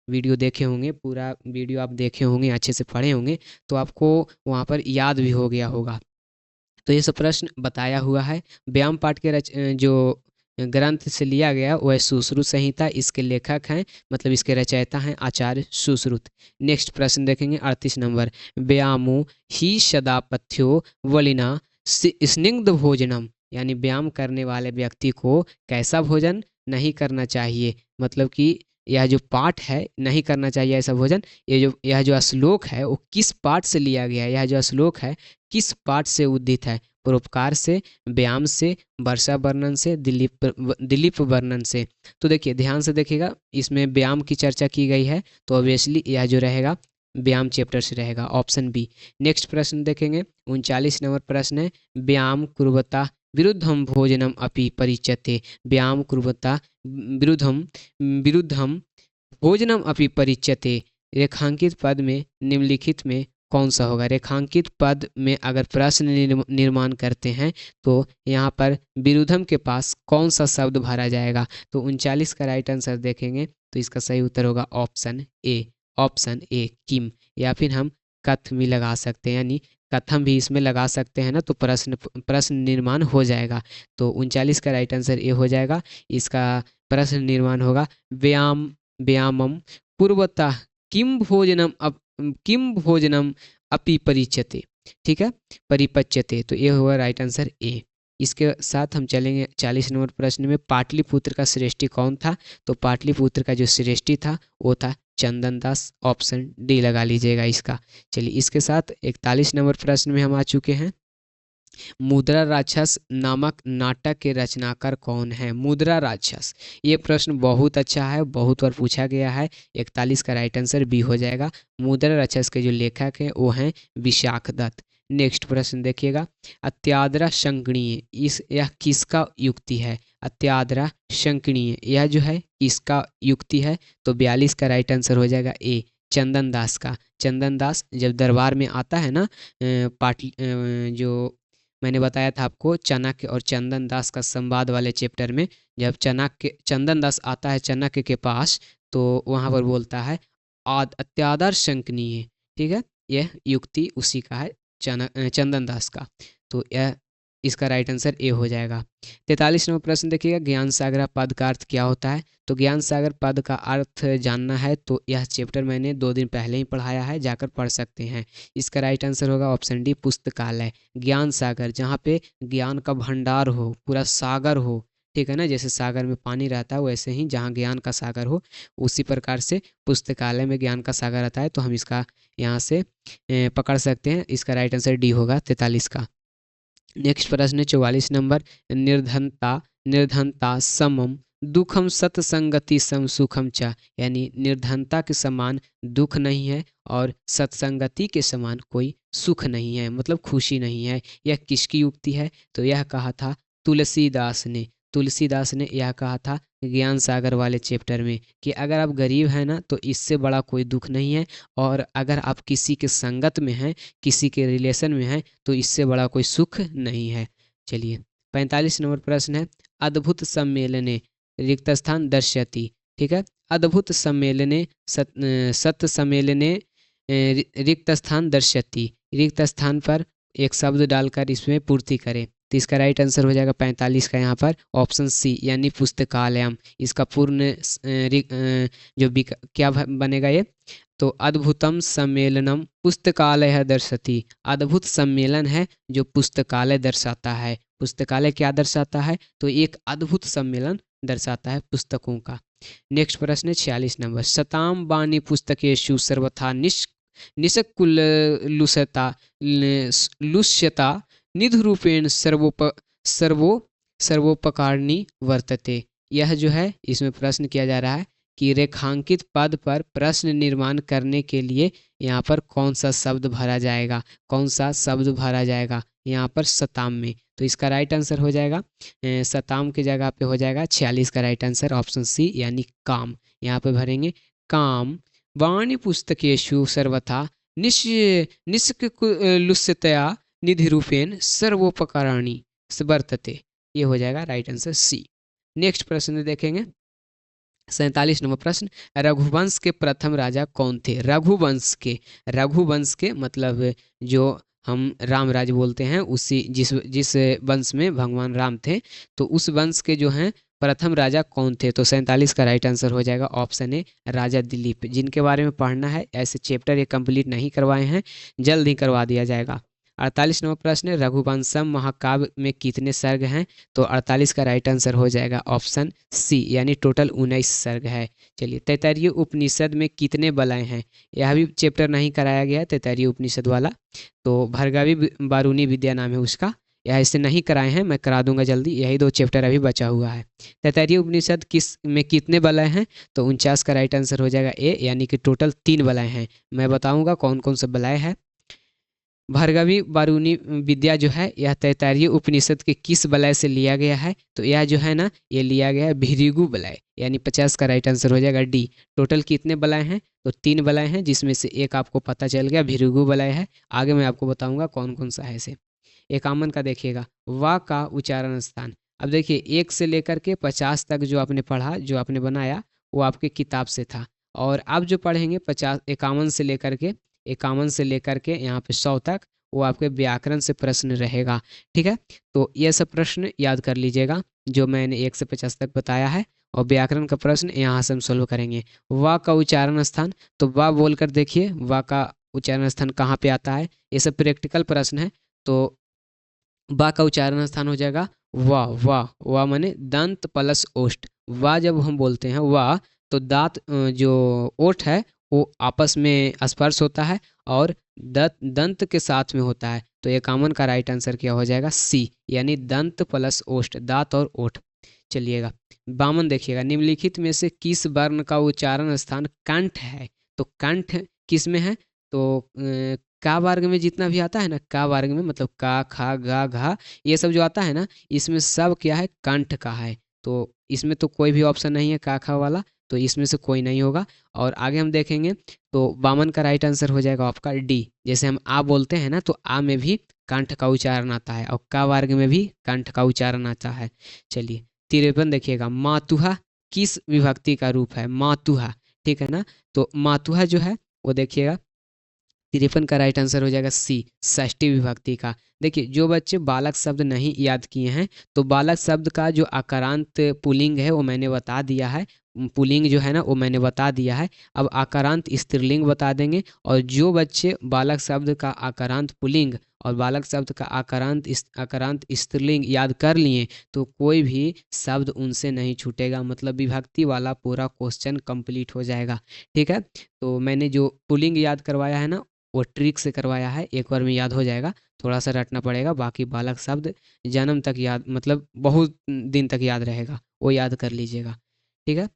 वीडियो देखे होंगे, पूरा वीडियो आप देखे होंगे, अच्छे से पढ़े होंगे, तो आपको वहाँ पर याद भी हो गया होगा। तो ये सब प्रश्न बताया हुआ है। व्यायाम पाठ के जो ग्रंथ से लिया गया वह सुश्रुत संहिता, इसके लेखक हैं मतलब इसके रचयिता हैं आचार्य सुश्रुत। नेक्स्ट प्रश्न देखेंगे 38 नंबर, व्यायामो ही सदापथ्यो वलिना स्निग्ध भोजनम, यानी व्यायाम करने वाले व्यक्ति को कैसा भोजन नहीं करना चाहिए? मतलब कि यह जो पाठ है नहीं करना चाहिए ऐसा भोजन, यह जो श्लोक है वो किस पाठ से लिया गया है? यह जो श्लोक है किस पाठ से उद्धित है? परोपकार से, व्यायाम से, वर्षा वर्णन से, दिलीप वर्णन से। तो देखिए ध्यान से देखिएगा, इसमें व्यायाम की चर्चा की गई है, तो ऑब्वियसली यह जो रहेगा व्यायाम चैप्टर से रहेगा, ऑप्शन बी। नेक्स्ट प्रश्न देखेंगे 39 नंबर प्रश्न है, व्यायाम कुर्वता विरुद्धम भोजनम अपि परिच्यते। व्यायाम कुर्वता विरुद्धम भोजनम अपि परिच्यते, रेखांकित पद में निम्नलिखित में कौन सा होगा? रेखांकित पद में अगर प्रश्न निर्माण करते हैं तो यहाँ पर विरुद्धम के पास कौन सा शब्द भरा जाएगा? तो 39 का राइट आंसर देखेंगे तो इसका सही उत्तर होगा ऑप्शन ए, ऑप्शन ए किम, या फिर हम कथ भी लगा सकते हैं, यानी कथम भी इसमें लगा सकते हैं ना, तो प्रश्न निर्माण हो जाएगा। तो 39 का राइट आंसर ए हो जाएगा। इसका प्रश्न निर्माण होगा व्यायामम कुर्वता किम भोजनम अपि परिच्यते, ठीक है, परिपच्यते, तो ये हुआ राइट आंसर ए। इसके साथ हम चलेंगे 40 नंबर प्रश्न में, पाटलिपुत्र का श्रेष्ठी कौन था? तो पाटलिपुत्र का जो श्रेष्ठी था वो था चंदन दास, ऑप्शन डी लगा लीजिएगा इसका। चलिए इसके साथ 41 नंबर प्रश्न में हम आ चुके हैं। मुद्रा राक्षस नामक नाटक के रचनाकार कौन है? मुद्रा राक्षस, ये प्रश्न बहुत अच्छा है, बहुत बार पूछा गया है। 41 का राइट आंसर बी हो जाएगा। मुद्रा राक्षस के जो लेखक हैं वो हैं विशाख दत्त। नेक्स्ट प्रश्न देखिएगा, अत्याद्रा शंकणीय, यह किसका युक्ति है? अत्याद्रा शंकणीय यह जो है इसका युक्ति है, तो 42 का राइट आंसर हो जाएगा ए, चंदन दास का। चंदन दास जब दरबार में आता है ना, जो मैंने बताया था आपको चाणक्य और चंदन दास का संवाद वाले चैप्टर में, जब चंदन दास आता है चाणक्य के पास तो वहाँ पर बोलता है अत्यादर शंकनीय, ठीक है, यह युक्ति उसी का है, चंदन दास का। तो यह इसका राइट आंसर ए हो जाएगा। 43 नंबर प्रश्न देखिएगा, ज्ञान सागर पद का अर्थ क्या होता है? तो ज्ञान सागर पद का अर्थ जानना है तो यह चैप्टर मैंने 2 दिन पहले ही पढ़ाया है, जाकर पढ़ सकते हैं। इसका राइट आंसर होगा ऑप्शन डी, पुस्तकालय। ज्ञान सागर जहाँ पे ज्ञान का भंडार हो, पूरा सागर हो, ठीक है ना, जैसे सागर में पानी रहता है वैसे ही जहाँ ज्ञान का सागर हो, उसी प्रकार से पुस्तकालय में ज्ञान का सागर रहता है। तो हम इसका यहाँ से पकड़ सकते हैं। इसका राइट आंसर डी होगा 43 का। नेक्स्ट प्रश्न है 44 नंबर, निर्धनता समम दुखम सत्संगति सम सुखम च, यानी निर्धनता के समान दुख नहीं है और सत्संगति के समान कोई सुख नहीं है, मतलब खुशी नहीं है। यह किसकी युक्ति है? तो यह कहा था तुलसीदास ने। तुलसीदास ने यह कहा था ज्ञान सागर वाले चैप्टर में कि अगर आप गरीब हैं ना तो इससे बड़ा कोई दुख नहीं है, और अगर आप किसी के संगत में हैं, किसी के रिलेशन में हैं, तो इससे बड़ा कोई सुख नहीं है। चलिए 45 नंबर प्रश्न है, अद्भुत सम्मेलने रिक्त स्थान दर्शयति, ठीक है, अद्भुत सम्मेलने सत्य सम्मेलने रिक्त स्थान दर्शयति, रिक्त स्थान पर एक शब्द डालकर इसमें पूर्ति करें। तो इसका राइट आंसर हो जाएगा 45 का यहाँ पर ऑप्शन सी, यानी पुस्तकालयम। इसका पूर्ण जो क्या बनेगा ये? तो अद्भुतम सम्मेलनम पुस्तकालय दर्शति, अद्भुत सम्मेलन है जो पुस्तकालय दर्शाता है। पुस्तकालय क्या दर्शाता है? तो एक अद्भुत सम्मेलन दर्शाता है पुस्तकों का। नेक्स्ट प्रश्न है 46 नंबर, शताम बानी पुस्तकेषु सर्वथा निषक्कुलुषता लुष्यता निधरूपेण सर्वो सर्वोपकारिणी वर्तते। यह जो है इसमें प्रश्न किया जा रहा है कि रेखांकित पद पर प्रश्न निर्माण करने के लिए यहाँ पर कौन सा शब्द भरा जाएगा, कौन सा शब्द भरा जाएगा यहाँ पर शताम में। तो इसका राइट आंसर हो जाएगा शताम की जगह पे हो जाएगा 46 का राइट आंसर ऑप्शन सी यानी काम। यहाँ पे भरेंगे काम। वाणी पुस्तकेषु सर्वथा निष्कलुषतया निधिरूपेण सर्वोपकाराणि वर्तते। ये हो जाएगा राइट आंसर सी। नेक्स्ट प्रश्न देखेंगे 47 नंबर प्रश्न, रघुवंश के प्रथम राजा कौन थे? रघुवंश के मतलब जो हम राम राज बोलते हैं उसी जिस वंश में भगवान राम थे, तो उस वंश के जो हैं प्रथम राजा कौन थे? तो 47 का राइट आंसर हो जाएगा ऑप्शन ए राजा दिलीप। जिनके बारे में पढ़ना है, ऐसे चैप्टर ये कंप्लीट नहीं करवाए हैं, जल्द ही करवा दिया जाएगा। 48 नंबर प्रश्न, रघुवंशम महाकाव्य में कितने सर्ग हैं? तो 48 का राइट आंसर हो जाएगा ऑप्शन सी यानी टोटल 19 सर्ग है। चलिए, तैत्तिरीय उपनिषद में कितने बलय हैं? यह भी चैप्टर नहीं कराया गया है तैत्तिरीय उपनिषद वाला, तो भर्गवी बारूणी विद्या नाम है उसका। यह इसे नहीं कराए हैं, मैं करा दूंगा जल्दी, यही 2 चैप्टर अभी बचा हुआ है। तैत्तिरीय उपनिषद किस में कितने बलय हैं? तो 49 का राइट आंसर हो जाएगा ए यानी कि टोटल 3 बलय हैं। मैं बताऊंगा कौन कौन सा बलय है। भर्गवी बारूणी विद्या जो है यह तैत्तिरीय उपनिषद के किस बलय से लिया गया है? तो यह जो है ना ये लिया गया है भृगु बलय यानी 50 का राइट आंसर हो जाएगा डी। टोटल कितने बलय हैं? तो 3 बलय हैं, जिसमें से एक आपको पता चल गया भृगु बलय है। आगे मैं आपको बताऊंगा कौन कौन सा है इसे। एकामन का देखिएगा, वा का उच्चारण स्थान। अब देखिए 1 से लेकर के 50 तक जो आपने पढ़ा, जो आपने बनाया, वो आपके किताब से था। और अब जो पढ़ेंगे 51 से लेकर के यहाँ पे 100 तक, वो आपके व्याकरण से प्रश्न रहेगा। ठीक है, तो ये सब प्रश्न याद कर लीजिएगा जो मैंने 1 से 50 तक बताया है, और व्याकरण का प्रश्न यहाँ से हम सोल्व करेंगे। वा का उच्चारण स्थान, तो वा बोलकर देखिए वा का उच्चारण स्थान कहाँ पे आता है। ये सब प्रैक्टिकल प्रश्न है। तो वा का उच्चारण स्थान हो जाएगा वाह। वाह वाह माने दंत प्लस ओष्ठ। वाह जब हम बोलते हैं वाह, तो दांत जो ओठ है वो आपस में स्पर्श होता है और दंत के साथ में होता है। तो एकामन का राइट आंसर क्या हो जाएगा सी यानी दंत प्लस ओष्ठ, दांत और ओठ। चलिएगा 52 देखिएगा, निम्नलिखित में से किस वर्ण का उच्चारण स्थान कंठ है? तो कंठ किस में है? तो का वर्ग में जितना भी आता है ना, का वर्ग में मतलब का खा गा घा ये सब जो आता है ना, इसमें सब क्या है कंठ का है। तो इसमें तो कोई भी ऑप्शन नहीं है का खा वाला, तो इसमें से कोई नहीं होगा। और आगे हम देखेंगे तो 52 का राइट आंसर हो जाएगा आपका डी। जैसे हम आ बोलते हैं ना, तो आ में भी कंठ का उच्चारण आता है और का वर्ग में भी कंठ का उच्चारण आता है। चलिए 53 देखिएगा, मातुहा किस विभक्ति का रूप है? मातुहा, ठीक है ना। तो मातुहा जो है वो देखिएगा 53 का राइट आंसर हो जाएगा सी षष्ठी विभक्ति का। देखिए जो बच्चे बालक शब्द नहीं याद किए हैं, तो बालक शब्द का जो आकारांत पुल्लिंग है वो मैंने बता दिया है, पुल्लिंग जो है ना वो मैंने बता दिया है। अब आकारांत स्त्रीलिंग बता देंगे। और जो बच्चे बालक शब्द का आकारांत पुल्लिंग और बालक शब्द का आकारांत स्त्रीलिंग याद कर लिए, तो कोई भी शब्द उनसे नहीं छूटेगा, मतलब विभक्ति वाला पूरा क्वेश्चन कंप्लीट हो जाएगा। ठीक है, तो मैंने जो पुल्लिंग याद करवाया है ना वो ट्रिक से करवाया है, एक बार में याद हो जाएगा, थोड़ा सा रटना पड़ेगा। बाकी बालक शब्द जन्म तक याद, मतलब बहुत दिन तक याद रहेगा, वो याद कर लीजिएगा। ठीक है,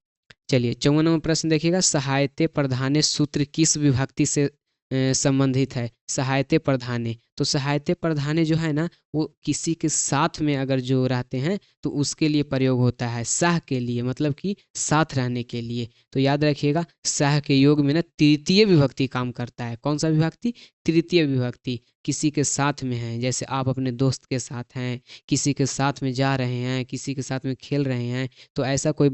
चलिए 54 नंबर प्रश्न देखिएगा, सहायते प्रधाने सूत्र किस विभक्ति से संबंधित है? सहायते प्रधाने, तो सहायते प्रधाने जो है ना वो किसी के साथ में अगर जो रहते हैं तो उसके लिए प्रयोग होता है, सह के लिए, मतलब कि साथ रहने के लिए। तो याद रखिएगा सह के योग में ना तृतीय विभक्ति काम करता है। कौन सा विभक्ति? तृतीय विभक्ति। किसी के साथ में है, जैसे आप अपने दोस्त के साथ हैं, किसी के साथ में जा रहे हैं, किसी के साथ में खेल रहे हैं, तो ऐसा कोई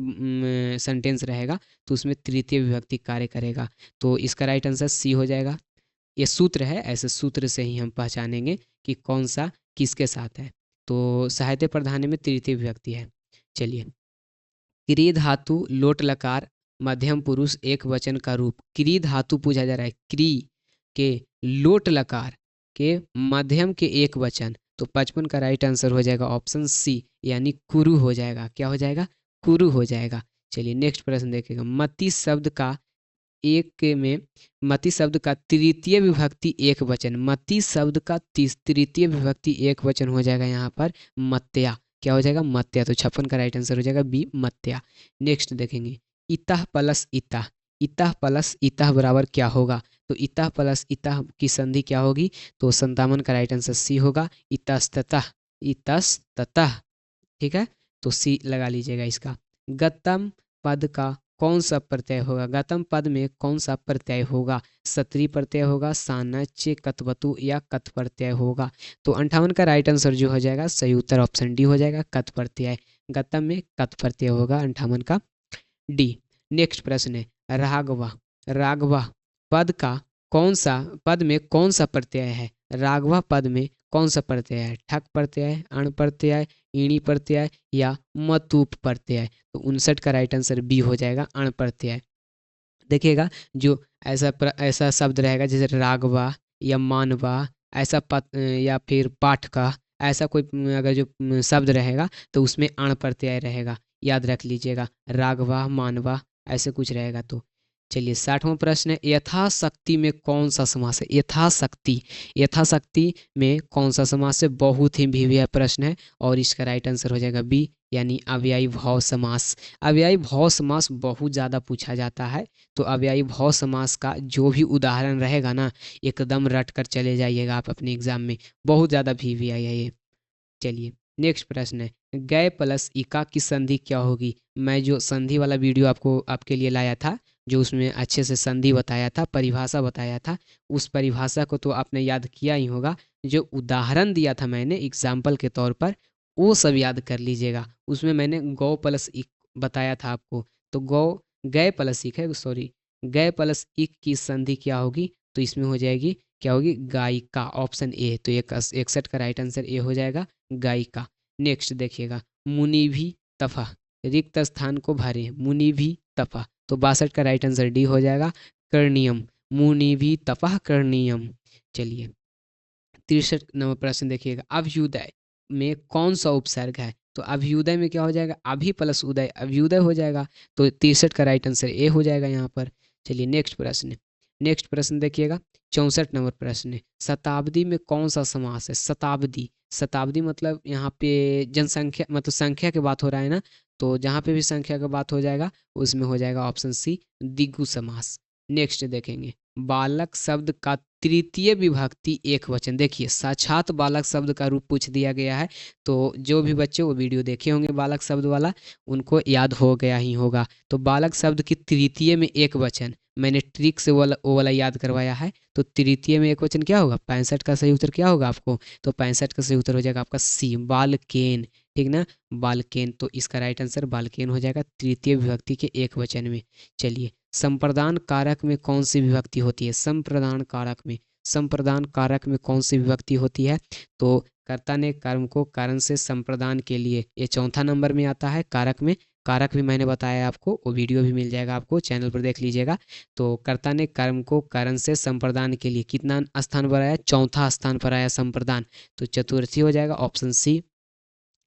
सेंटेंस रहेगा तो उसमें तृतीय विभक्ति कार्य करेगा। तो इसका राइट आंसर सी हो जाएगा। ये सूत्र है, ऐसे सूत्र से ही हम पहचानेंगे कि कौन सा किसके साथ है। तो सहायते प्रधान में तृतीय विभक्ति है। चलिए, क्री धातु लोट लकार मध्यम पुरुष एक वचन का रूप। क्री धातु पूछा जा रहा है, क्री के लोट लकार के मध्यम के एक वचन, तो 55 का राइट आंसर हो जाएगा ऑप्शन सी यानी कुरु हो जाएगा। क्या हो जाएगा? कुरु हो जाएगा। चलिए नेक्स्ट प्रश्न देखेगा, मति शब्द का एक में मति शब्द का तृतीय विभक्ति एक वचन, मति शब्द का तृतीय विभक्ति एक वचन हो जाएगा यहाँ पर मत्या। क्या हो जाएगा? मत्या। तो 56 का राइट आंसर हो जाएगा बी मत्या। नेक्स्ट देखेंगे इतः प्लस इतः, इतः प्लस इतः बराबर क्या होगा? तो इतः प्लस इतः की संधि क्या होगी? तो 57 का राइट आंसर सी होगा इतस्ततः, इतस्ततः। ठीक है, तो सी लगा लीजिएगा इसका। गतम पद का कौन सा प्रत्यय होगा? गतम पद में कौन सा प्रत्यय होगा? सत्री प्रत्यय होगा, सानच्य, कतवतु या कत प्रत्यय होगा? तो 58 का राइट आंसर जो हो जाएगा सही उत्तर ऑप्शन डी हो जाएगा, कत प्रत्यय। गतम में कत प्रत्यय होगा 58 का डी। नेक्स्ट प्रश्न है राघवा, राघवा पद का कौन सा, पद में कौन सा प्रत्यय है? राघवा पद में कौन सा प्रत्यय है? ठक प्रत्यय, अण प्रत्यय, ईणी प्रत्यय या मतूप प्रत्यय? तो 59 का राइट आंसर बी हो जाएगा अण प्रत्यय। देखिएगा जो ऐसा शब्द रहेगा जैसे राघवा या मानवा, ऐसा या फिर पाठ का, ऐसा कोई अगर जो शब्द रहेगा तो उसमें अण प्रत्यय रहेगा, याद रख लीजिएगा। राघवा, मानवा ऐसे कुछ रहेगा। तो चलिए 60वां प्रश्न है यथाशक्ति में कौन सा समास है? यथाशक्ति, यथाशक्ति में कौन सा समास है? बहुत ही भिविया प्रश्न है और इसका राइट आंसर हो जाएगा बी यानी अव्ययी भाव समास। अव्ययी भाव समास बहुत ज़्यादा पूछा जाता है, तो अव्ययी भाव समास का जो भी उदाहरण रहेगा ना एकदम रट कर चले जाइएगा आप अपने एग्जाम में, बहुत ज़्यादा भिविया है ये। चलिए नेक्स्ट प्रश्न है गए प्लस इका की संधि क्या होगी? मैं जो संधि वाला वीडियो आपके लिए लाया था, जो उसमें अच्छे से संधि बताया था, परिभाषा बताया था, उस परिभाषा को तो आपने याद किया ही होगा। जो उदाहरण दिया था मैंने एग्जाम्पल के तौर पर, वो सब याद कर लीजिएगा। उसमें मैंने गौ प्लस इक बताया था आपको, तो गए प्लस इक है, सॉरी, गए प्लस इक की संधि क्या होगी? तो इसमें हो जाएगी क्या होगी? गायिका, ऑप्शन ए। तो 61 का राइट आंसर ए हो जाएगा गायिका। नेक्स्ट देखिएगा मुनि भी तफा, रिक्त स्थान को भरे, मुनि भी तफा। तो 62 का राइट आंसर डी हो जाएगा कर्णियम, मुनि भी तपह कर्णियम। चलिए 63 नंबर प्रश्न देखिएगा अभ्युदय में कौन सा उपसर्ग है? तो अभ्युदय में क्या हो जाएगा? अभि प्लस उदय, अभ्युदय हो जाएगा। तो 63 का राइट आंसर ए हो जाएगा यहाँ पर। चलिए नेक्स्ट प्रश्न, नेक्स्ट प्रश्न देखिएगा 64 नंबर प्रश्न शताब्दी में कौन सा समास है? शताब्दी, शताब्दी मतलब यहाँ पे जनसंख्या, मतलब संख्या की बात हो रहा है ना, तो जहाँ पे भी संख्या की बात हो जाएगा उसमें हो जाएगा ऑप्शन सी द्विगु समास। नेक्स्ट देखेंगे बालक शब्द का तृतीय विभक्ति एक वचन। देखिए साक्षात बालक शब्द का रूप पूछ दिया गया है, तो जो भी बच्चे वो वीडियो देखे होंगे बालक शब्द वाला उनको याद हो गया ही होगा। तो बालक शब्द की तृतीय में एक वचन मैंने ट्रिक से वो वाला याद करवाया है। तो तृतीय में एक वचन क्या होगा? 65 का सही उत्तर क्या होगा आपको? तो 65 का सही उत्तर हो जाएगा आपका सी बालकेन, ठीक ना, बालकेन। तो इसका राइट आंसर बालकेन हो जाएगा तृतीय विभक्ति के एक वचन में। चलिए संप्रदान कारक में कौन सी विभक्ति होती है? संप्रदान कारक में, संप्रदान कारक में कौन सी विभक्ति होती है? तो कर्ता ने कर्म को कारण से संप्रदान के लिए, ये चौथा नंबर में आता है कारक में। कारक भी मैंने बताया आपको, वो वीडियो भी मिल जाएगा आपको, चैनल पर देख लीजिएगा। तो कर्ता ने कर्म को कारण से संप्रदान के लिए कितना स्थान पर आया? चौथा स्थान पर आया संप्रदान। तो चतुर्थी हो जाएगा ऑप्शन सी,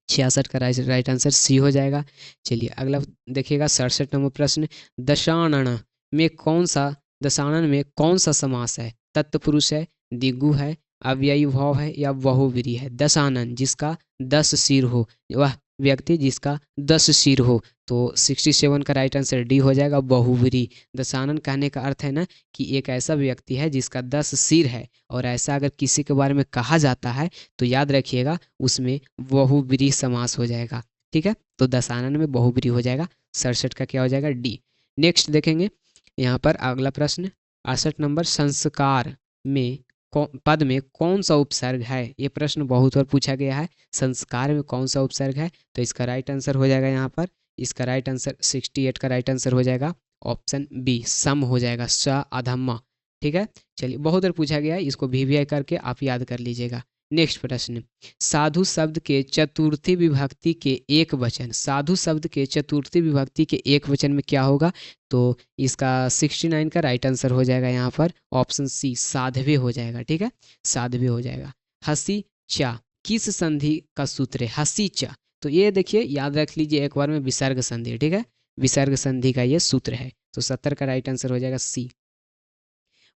66 का राइट आंसर सी हो जाएगा। चलिए अगला देखिएगा 67 नंबर प्रश्न दशानन में कौन सा, दशानन में कौन सा समास है? तत्पुरुष है, द्विगु है, अव्ययी भाव है या बहुव्रीहि है? दशानन जिसका 10 सिर हो, वह व्यक्ति जिसका 10 सिर हो। तो 67 का राइट आंसर डी हो जाएगा बहुव्रीहि। दशानन कहने का अर्थ है ना कि एक ऐसा व्यक्ति है जिसका 10 सिर है, और ऐसा अगर किसी के बारे में कहा जाता है तो याद रखिएगा उसमें बहुव्रीहि समास हो जाएगा। ठीक है, तो दशानन में बहुव्रीहि हो जाएगा। 67 का क्या हो जाएगा? डी। नेक्स्ट देखेंगे यहाँ पर अगला प्रश्न 68 नंबर संस्कार में पद में कौन सा उपसर्ग है? ये प्रश्न बहुत बार पूछा गया है, संस्कार में कौन सा उपसर्ग है? तो इसका राइट आंसर हो जाएगा यहाँ पर, इसका राइट आंसर 68 का राइट आंसर हो जाएगा ऑप्शन बी सम हो जाएगा, स अधम्मा। ठीक है, चलिए बहुत बार पूछा गया है, इसको वीवीआई करके आप याद कर लीजिएगा। नेक्स्ट प्रश्न साधु शब्द के चतुर्थी विभक्ति के एक वचन, साधु शब्द के चतुर्थी विभक्ति के एक वचन में क्या होगा? तो इसका 69 का राइट आंसर हो जाएगा यहाँ पर ऑप्शन सी साध्वी हो जाएगा। ठीक है, साध्वी हो जाएगा। हसी चा किस संधि का सूत्र है? हसी चा, तो ये देखिए याद रख लीजिए एक बार में विसर्ग संधि। ठीक है, विसर्ग संधि का ये सूत्र है। तो 70 का राइट आंसर हो जाएगा सी।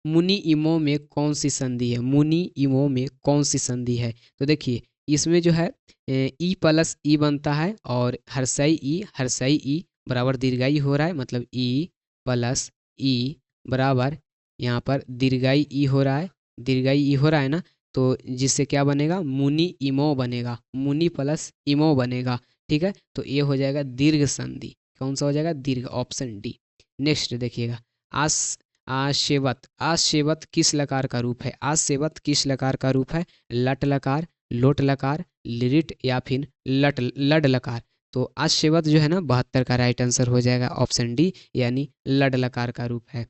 मुनि इमो में कौन सी संधि है? मुनि इमो में कौन सी संधि है? तो देखिए इसमें जो है ई प्लस ई बनता है और हर्षई ई बराबर दीर्घाई हो रहा है, मतलब ई प्लस ई बराबर यहाँ पर दीर्घाई ई हो रहा है, दीर्घाई ई हो रहा है ना, तो जिससे क्या बनेगा? मुनि इमो बनेगा, मुनि प्लस इमो बनेगा। ठीक है, तो ये हो जाएगा दीर्घ संधि। कौन सा हो जाएगा? दीर्घ, ऑप्शन डी। नेक्स्ट देखिएगा, आस आशेवत। आशेवत किस लकार का रूप है? आशेवत किस लकार का रूप है? लट लकार, लोट लकार, लिरिट या फिर लड लकार। तो आशेवत जो है ना 72 का राइट आंसर हो जाएगा ऑप्शन डी, यानी लड लकार का रूप है।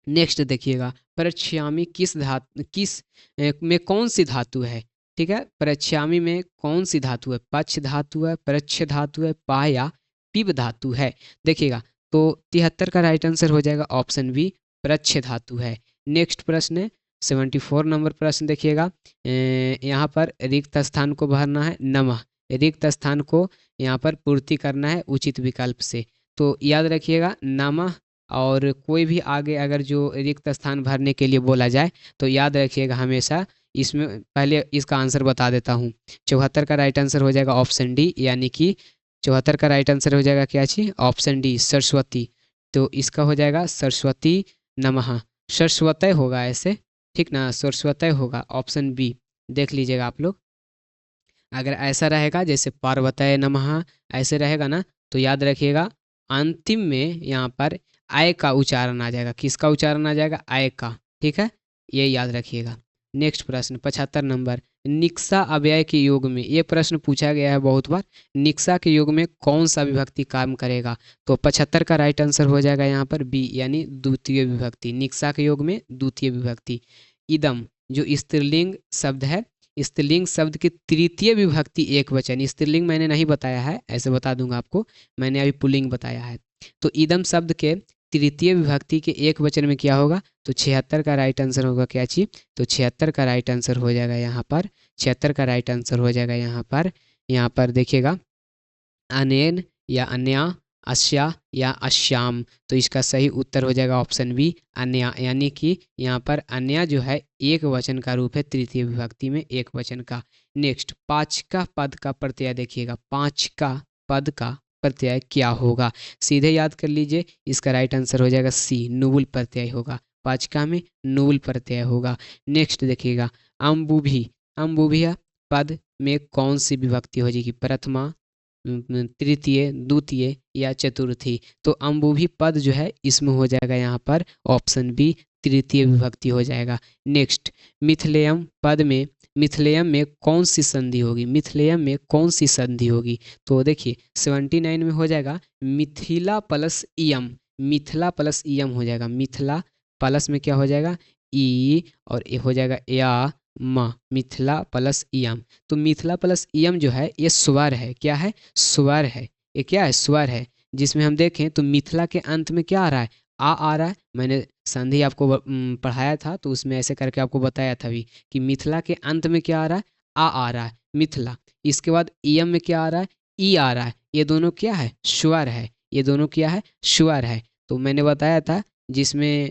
नेक्स्ट देखिएगा, परछ्यामी किस धातु में कौन सी धातु है? ठीक है, परछ्यामी में कौन सी धातु है? पक्ष धातु है, परच्छ धातु है, पा या पिब धातु है? देखिएगा, तो 73 का राइट आंसर हो जाएगा ऑप्शन बी, परच्छ धातु है। नेक्स्ट प्रश्न 74 नंबर प्रश्न देखिएगा, यहाँ पर रिक्त स्थान को भरना है, नमः। रिक्त स्थान को यहाँ पर पूर्ति करना है उचित विकल्प से। तो याद रखिएगा, नमः और कोई भी आगे अगर जो रिक्त स्थान भरने के लिए बोला जाए तो याद रखिएगा हमेशा, इसमें पहले इसका आंसर बता देता हूँ। 74 का राइट आंसर हो जाएगा ऑप्शन डी, यानी कि 74 का राइट आंसर हो जाएगा क्या चीज? Option D, Saraswati. तो इसका हो जाएगा सरस्वती नमः, सरस्वतय होगा ऐसे, ठीक ना, सरस्वतय होगा, ऑप्शन बी। देख लीजिएगा आप लोग, अगर ऐसा रहेगा जैसे पार्वतय नमः ऐसे रहेगा ना, तो याद रखिएगा अंतिम में यहाँ पर आय का उच्चारण आ जाएगा। किसका उच्चारण आ जाएगा? आय का। ठीक है, ये याद रखिएगा। नेक्स्ट प्रश्न 75 नंबर, निक्सा अव्यय के योग में, ये प्रश्न पूछा गया है बहुत बार, निक्सा के योग में कौन सा विभक्ति काम करेगा? तो 75 का राइट आंसर हो जाएगा यहाँ पर बी, यानी द्वितीय विभक्ति। निक्सा के योग में द्वितीय विभक्ति। इदम जो स्त्रीलिंग शब्द है, स्त्रीलिंग शब्द की तृतीय विभक्ति एक वचन, स्त्रीलिंग मैंने नहीं बताया है, ऐसे बता दूंगा आपको, मैंने अभी पुल्लिंग बताया है। तो इदम शब्द के तृतीय विभक्ति के एक वचन में क्या होगा? तो 76 का राइट आंसर होगा क्या चीज? तो 76 का राइट आंसर हो जाएगा यहाँ पर, 76 का राइट आंसर हो जाएगा यहाँ पर देखिएगा, अनेन या अन्या, अस्या या अश्याम। तो इसका सही उत्तर हो जाएगा ऑप्शन बी, अन्या, यानी कि यहाँ पर अन्या जो है एक वचन का रूप है तृतीय विभक्ति में एक वचन का। नेक्स्ट, पाँच का पद का प्रत्यय देखिएगा, पाँच का पद का प्रत्यय क्या होगा? सीधे याद कर लीजिए, इसका राइट आंसर हो जाएगा सी, नुबुल प्रत्यय होगा, पाँचका में नुबुल प्रत्यय होगा। नेक्स्ट देखिएगा, अम्बुभी, अम्बुभिया पद में कौन सी विभक्ति हो जाएगी? प्रथमा, तृतीय, द्वितीय या चतुर्थी? तो अम्बुभी पद जो है इसमें हो जाएगा यहाँ पर ऑप्शन बी, तृतीय विभक्ति हो जाएगा। नेक्स्ट, मिथिलेयम पद में, मिथिलेयम में कौन सी संधि होगी? मिथिलेयम में कौन सी संधि होगी? तो देखिए 79 में हो जाएगा मिथिला प्लस इयम, मिथिला प्लस इयम हो जाएगा, मिथिला प्लस में क्या हो जाएगा? ई, और ये हो जाएगा या म, मिथिला प्लस इयम। तो मिथिला प्लस इयम जो है ये स्वर है, क्या है? स्वर है, ये क्या है? स्वर है, जिसमें हम देखें तो मिथिला के अंत में क्या आ रहा है? आ रहा है। मैंने संधि आपको पढ़ाया था तो उसमें ऐसे करके आपको बताया था भी कि मिथिला के अंत में क्या आ रहा है? आ रहा है, मिथिला। इसके बाद इयम में क्या आ रहा है? ई आ रहा है। ये दोनों क्या है? स्वर है, ये दोनों क्या है? स्वर है। तो मैंने बताया था जिसमें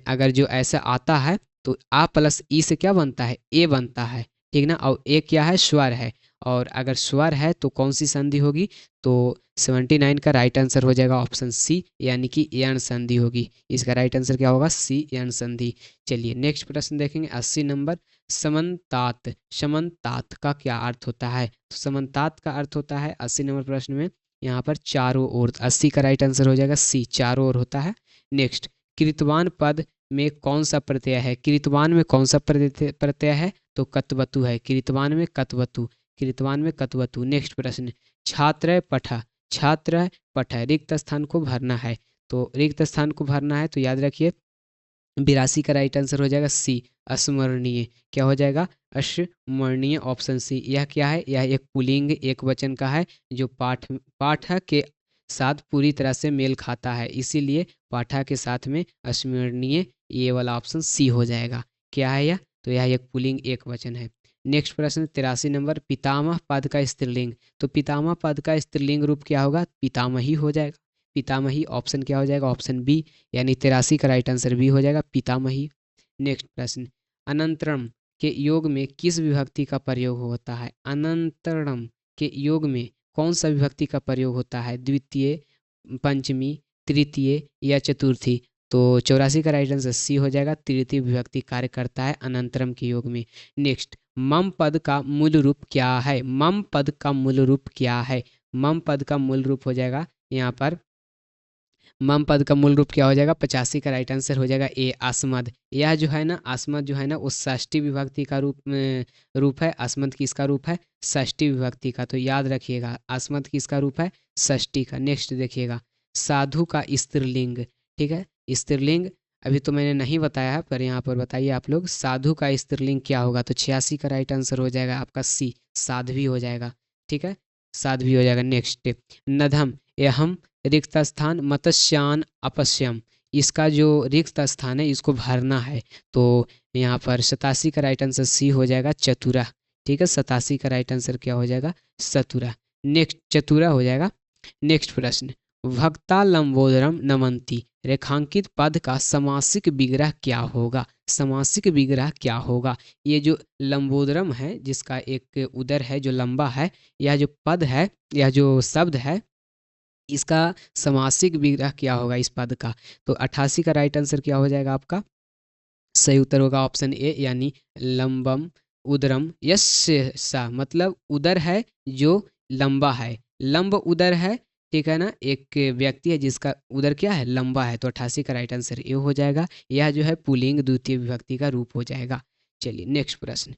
अगर जो ऐसा आता है तो आ प्लस ई से क्या बनता है? ए बनता है, ठीक ना, और ए क्या है? स्वर है। और अगर स्वर है तो कौन सी संधि होगी? तो 79 का राइट आंसर हो जाएगा ऑप्शन सी, यानी कि यण संधि होगी। इसका राइट आंसर क्या होगा? सी, यण संधि। चलिए नेक्स्ट प्रश्न देखेंगे 80 नंबर, समन्तात, समन्तात का क्या अर्थ होता है? तो समन्तात का अर्थ होता है 80 नंबर प्रश्न में यहाँ पर चारों ओर, 80 का राइट आंसर हो जाएगा सी, चारों ओर होता है। नेक्स्ट, कृतवान पद में कौन सा प्रत्यय है? कृतवान में कौन सा प्रत्यय है? तो कतवतु है, कृतवान में कतवतु, कृतवान में कतवतु। नेक्स्ट प्रश्न, छात्र पठ, छात्र पठ रिक्त स्थान को भरना है, तो रिक्त स्थान को भरना है तो याद रखिए 82 का राइट आंसर हो जाएगा सी, अस्मरणीय। क्या हो जाएगा? अस्मरणीय, ऑप्शन सी। यह क्या है? यह एक पुल्लिंग एक वचन का है जो पाठ के साथ पूरी तरह से मेल खाता है, इसीलिए पाठा के साथ में अस्मरणीय, ये वाला ऑप्शन सी हो जाएगा। क्या है यह? तो यह एक पुल्लिंग एक वचन है। नेक्स्ट प्रश्न 83 नंबर, पितामह पद का स्त्रीलिंग, तो पितामह पद का स्त्रीलिंग रूप क्या होगा? पितामही हो जाएगा। पितामही, ऑप्शन क्या हो जाएगा, ऑप्शन बी, यानी 83 का राइट आंसर बी हो जाएगा, पितामही। नेक्स्ट प्रश्न, अनंतरम के योग में किस विभक्ति का प्रयोग होता है? अनंतरम के योग में कौन सा विभक्ति का प्रयोग होता है? द्वितीय, पंचमी, तृतीय या चतुर्थी? तो 84 का राइट आंसर सी हो जाएगा, तृतीय विभक्ति कार्य करता है अनंतरम के योग में। नेक्स्ट, मम पद का मूल रूप क्या है? मम पद का मूल रूप क्या है? मम पद का मूल रूप हो जाएगा यहाँ पर, मम पद का मूल रूप क्या हो जाएगा? 85 का राइट आंसर हो जाएगा ए, आस्मद। यह जो है ना, आस्मद जो है ना, वो षष्ठी विभक्ति का रूप है। आस्मद किसका रूप है? षष्ठी विभक्ति का, तो याद रखिएगा आस्मद किसका रूप है? षष्ठी का। नेक्स्ट देखिएगा, साधु का स्त्रीलिंग, ठीक है, स्त्रीलिंग अभी तो मैंने नहीं बताया है, पर यहाँ पर बताइए आप लोग, साधु का स्त्रीलिंग क्या होगा? तो 86 का राइट आंसर हो जाएगा आपका सी, साध्वी हो जाएगा, ठीक है, साध्वी हो जाएगा। नेक्स्ट, नधम एहम रिक्त स्थान मत्स्यान अपश्यम, इसका जो रिक्त स्थान है इसको भरना है, तो यहाँ पर 87 का राइट आंसर सी हो जाएगा, चतुरा, ठीक है, 87 का राइट आंसर क्या हो जाएगा? चतुरा। नेक्स्ट, चतुरा हो जाएगा। नेक्स्ट प्रश्न, भक्ता लंबोदरम नमंती रेखांकित पद का समासिक विग्रह क्या होगा? समासिक विग्रह क्या होगा? ये जो लंबोदरम है, जिसका एक उदर है जो लंबा है, यह जो पद है, यह जो शब्द है, इसका समासिक विग्रह क्या होगा इस पद का? तो 88 का राइट आंसर क्या हो जाएगा आपका? सही उत्तर होगा ऑप्शन ए, यानी लंबम उदरम यस्य सा, मतलब उदर है जो लंबा है, लंब उदर है, ठीक है ना, एक व्यक्ति है जिसका उदर क्या है? लंबा है, तो 88 का राइट आंसर ए हो जाएगा। यह जो है पुल्लिंग द्वितीय विभक्ति का रूप हो जाएगा। चलिए नेक्स्ट प्रश्न,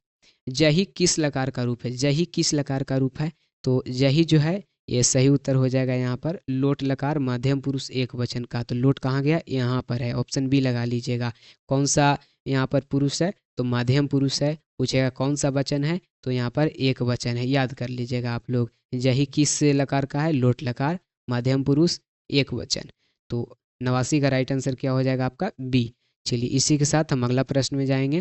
जही किस लकार का रूप है? जही किस लकार का रूप है? तो जही जो है, ये सही उत्तर हो जाएगा यहाँ पर लोट लकार मध्यम पुरुष एक वचन का। तो लोट कहाँ गया? यहाँ पर है, ऑप्शन बी लगा लीजिएगा। कौन सा यहाँ पर पुरुष है? तो मध्यम पुरुष है। पूछेगा कौन सा वचन है? तो यहाँ पर एक वचन है, याद कर लीजिएगा आप लोग। जही किस लकार का है? लोट लकार मध्यम पुरुष एक वचन। तो 89 का राइट आंसर क्या हो जाएगा आपका? बी। चलिए इसी के साथ हम अगला प्रश्न में जाएंगे।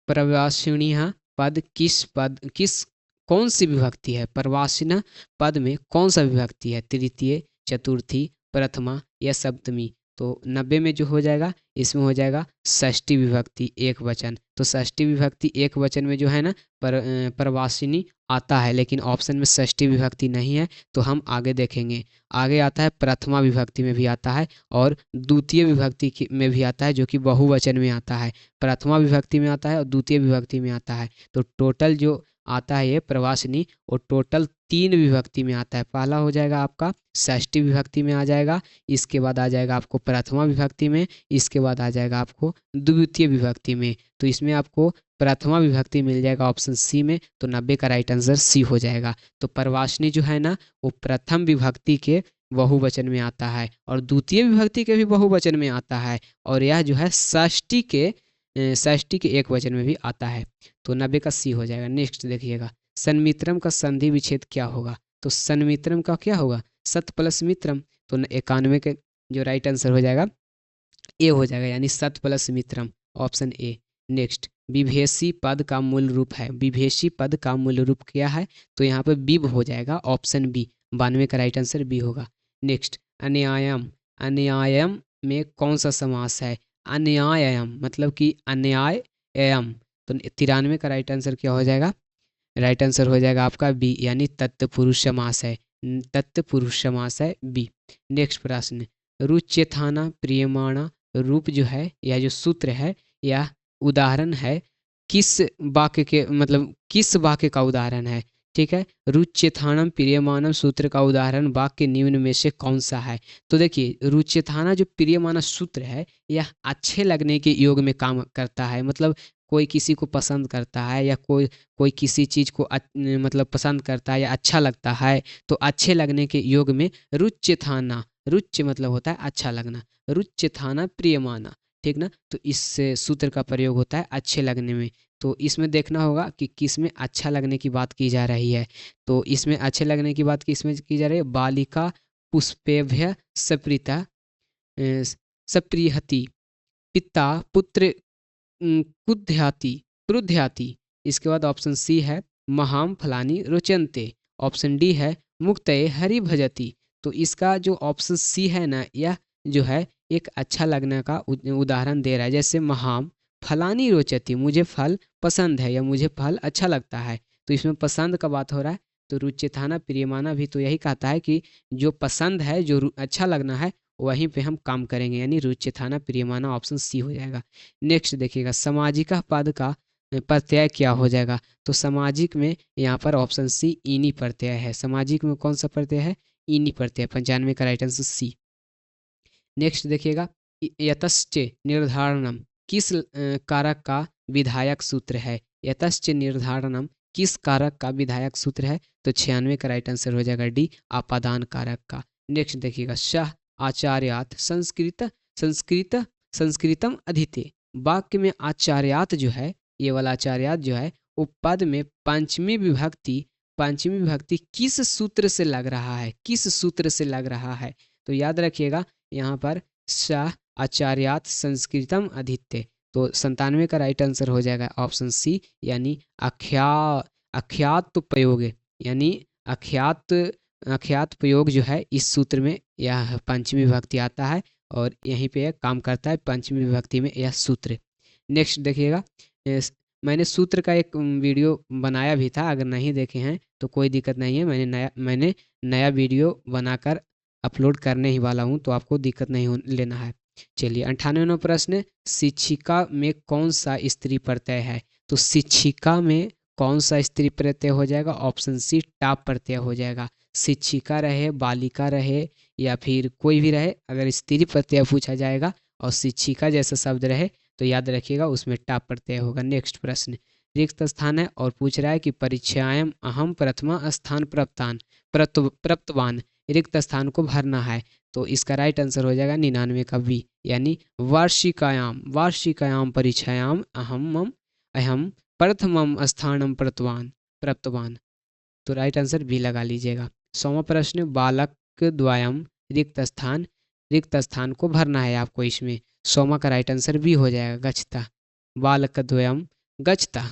प्रवासिणी पद किस कौन सी विभक्ति है? प्रवासिन पद में कौन सा विभक्ति है? तृतीय, चतुर्थी, प्रथमा या सप्तमी? तो 90 में जो हो जाएगा, इसमें हो जाएगा षष्ठी विभक्ति एक वचन। तो षष्ठी विभक्ति एक वचन में जो है ना, प्रवासिनी आता है, लेकिन ऑप्शन में षष्ठी विभक्ति नहीं है, तो हम आगे देखेंगे। आगे आता है प्रथमा विभक्ति में भी आता है, और द्वितीय विभक्ति में भी आता है, जो कि बहुवचन में आता है। प्रथमा विभक्ति में आता है और द्वितीय विभक्ति में आता है। तो टोटल जो आता है ये प्रवासिनी, और टोटल 3 विभक्ति में आता है। पहला हो जाएगा आपका षष्ठी विभक्ति में आ जाएगा, इसके बाद आ जाएगा आपको प्रथमा विभक्ति में, इसके बाद आ जाएगा आपको द्वितीय विभक्ति में। तो इसमें आपको प्रथमा विभक्ति मिल जाएगा ऑप्शन सी में, तो 90 का राइट आंसर सी हो जाएगा। तो प्रवासिनी जो है ना, वो प्रथम विभक्ति के बहुवचन में आता है, और द्वितीय विभक्ति के भी बहुवचन में आता है, और यह जो है षष्ठी के एक वचन में भी आता है। तो 90 का सी हो जाएगा। नेक्स्ट देखिएगा, सन्मित्रम का संधि विच्छेद क्या होगा? तो सन्मित्रम का क्या होगा? सत प्लस मित्रम। तो 91 के जो राइट आंसर हो जाएगा ए हो जाएगा, यानी सत plus Mitram, option A. Next, विभेषी पद का मूल रूप है। विभेषी पद का मूल रूप क्या है? तो यहाँ पर विभ हो जाएगा, ऑप्शन बी। 92 का राइट आंसर बी होगा। नेक्स्ट, अन्यायम। अन्यायम में कौन सा समास है? अन्यायम मतलब कि अन्याय एयम। तो 93 का राइट आंसर क्या हो जाएगा? राइट आंसर हो जाएगा आपका बी, यानी तत्पुरुष समास है। तत्पुरुष समास है बी। नेक्स्ट प्रश्न, रुच्यथाना प्रियमाणा रूप जो है, या जो सूत्र है, या उदाहरण है, किस वाक्य के, मतलब किस वाक्य का उदाहरण है? ठीक है, रुच्यथानम प्रियमानम सूत्र का उदाहरण वाक्य निम्न में से कौन सा है? तो देखिए, रुच्यथाना जो प्रियमाना सूत्र है, यह अच्छे लगने के योग में काम करता है। मतलब कोई किसी को पसंद करता है, या कोई कोई किसी चीज़ को मतलब पसंद करता है या अच्छा लगता है, तो अच्छे लगने के योग में रुच्यथाना, रुच्य मतलब होता है अच्छा लगना, रुच्यथाना प्रियमाना, ठीक ना। तो इस सूत्र का प्रयोग होता है अच्छे लगने में। तो इसमें देखना होगा कि किस में अच्छा लगने की बात की जा रही है। तो इसमें अच्छे लगने की बात किस में की जा रही है? बालिका पुष्पेभ्य सप्रीता सप्रियहति पिता पुत्र कुध्याति क्रुध्याति। इसके बाद ऑप्शन सी है महाम फलानी रोचनते। ऑप्शन डी है मुक्तये हरि भजति। तो इसका जो ऑप्शन सी है ना, यह जो है एक अच्छा लगने का उदाहरण दे रहा है। जैसे महाम फलानी रोचती, मुझे फल पसंद है या मुझे फल अच्छा लगता है, तो इसमें पसंद का बात हो रहा है। तो रुचिथाना प्रियमाना भी तो यही कहता है कि जो पसंद है, जो अच्छा लगना है, वहीं पे हम काम करेंगे, यानी रुचिथाना प्रियमाना ऑप्शन सी हो जाएगा। नेक्स्ट देखिएगा, सामाजिक पद का प्रत्यय क्या हो जाएगा। तो सामाजिक में यहाँ पर ऑप्शन सी इनी प्रत्यय है। सामाजिक में कौन सा प्रत्यय है, इनी प्रत्यय। 95 का राइट आंसर सी। नेक्स्ट देखिएगा, यतश्च निर्धारणम किस कारक का विधायक सूत्र है। यतश्च निर्धारणम किस कारक का विधायक सूत्र है। तो 96 का राइट आंसर हो जाएगा डी, आपादान कारक का। नेक्स्ट देखिएगा, शाह आचार्यात संस्कृत संस्कृतम अधीते। वाक्य में आचार्यात जो है, ये वाला आचार्यात जो है, वो पद में पंचमी विभक्ति किस सूत्र से लग रहा है, किस सूत्र से लग रहा है। तो याद रखिएगा यहाँ पर शाह आचार्यात संस्कृतम अधीत्य। तो 97 का राइट आंसर हो जाएगा ऑप्शन सी, यानी अख्यात प्रयोग, यानी अख्यात प्रयोग जो है इस सूत्र में यह पंचमी विभक्ति आता है और यहीं पे काम करता है पंचमी विभक्ति में यह सूत्र। नेक्स्ट देखिएगा, मैंने सूत्र का एक वीडियो बनाया भी था, अगर नहीं देखे हैं तो कोई दिक्कत नहीं है, मैंने नया वीडियो बनाकर अपलोड करने ही वाला हूं, तो आपको दिक्कत नहीं लेना है। चलिए 98वां प्रश्न, शिक्षिका में कौन सा स्त्री प्रत्यय है। तो शिक्षिका में कौन सा स्त्री प्रत्यय हो जाएगा, ऑप्शन सी टाप प्रत्यय हो जाएगा। शिक्षिका रहे, बालिका रहे या फिर कोई भी रहे, अगर स्त्री प्रत्यय पूछा जाएगा और शिक्षिका जैसा शब्द रहे तो याद रखिएगा उसमें टाप प्रत्यय होगा। नेक्स्ट प्रश्न, रिक्त स्थान है और पूछ रहा है कि परीक्षायाम अहम प्रथमा स्थान प्रप्तवान, रिक्त स्थान को भरना है। तो इसका राइट आंसर हो जाएगा 99 का बी, यानी वार्षिकायाम परीक्षायाम अहम प्रथमम स्थानम प्रप्तवान। तो राइट आंसर बी लगा लीजिएगा। 100वां प्रश्न, बालक द्वयम रिक्त स्थान को भरना है आपको इसमें। 100वां का राइट आंसर बी हो जाएगा, गच्छता, बालक द्वयम गच्छता।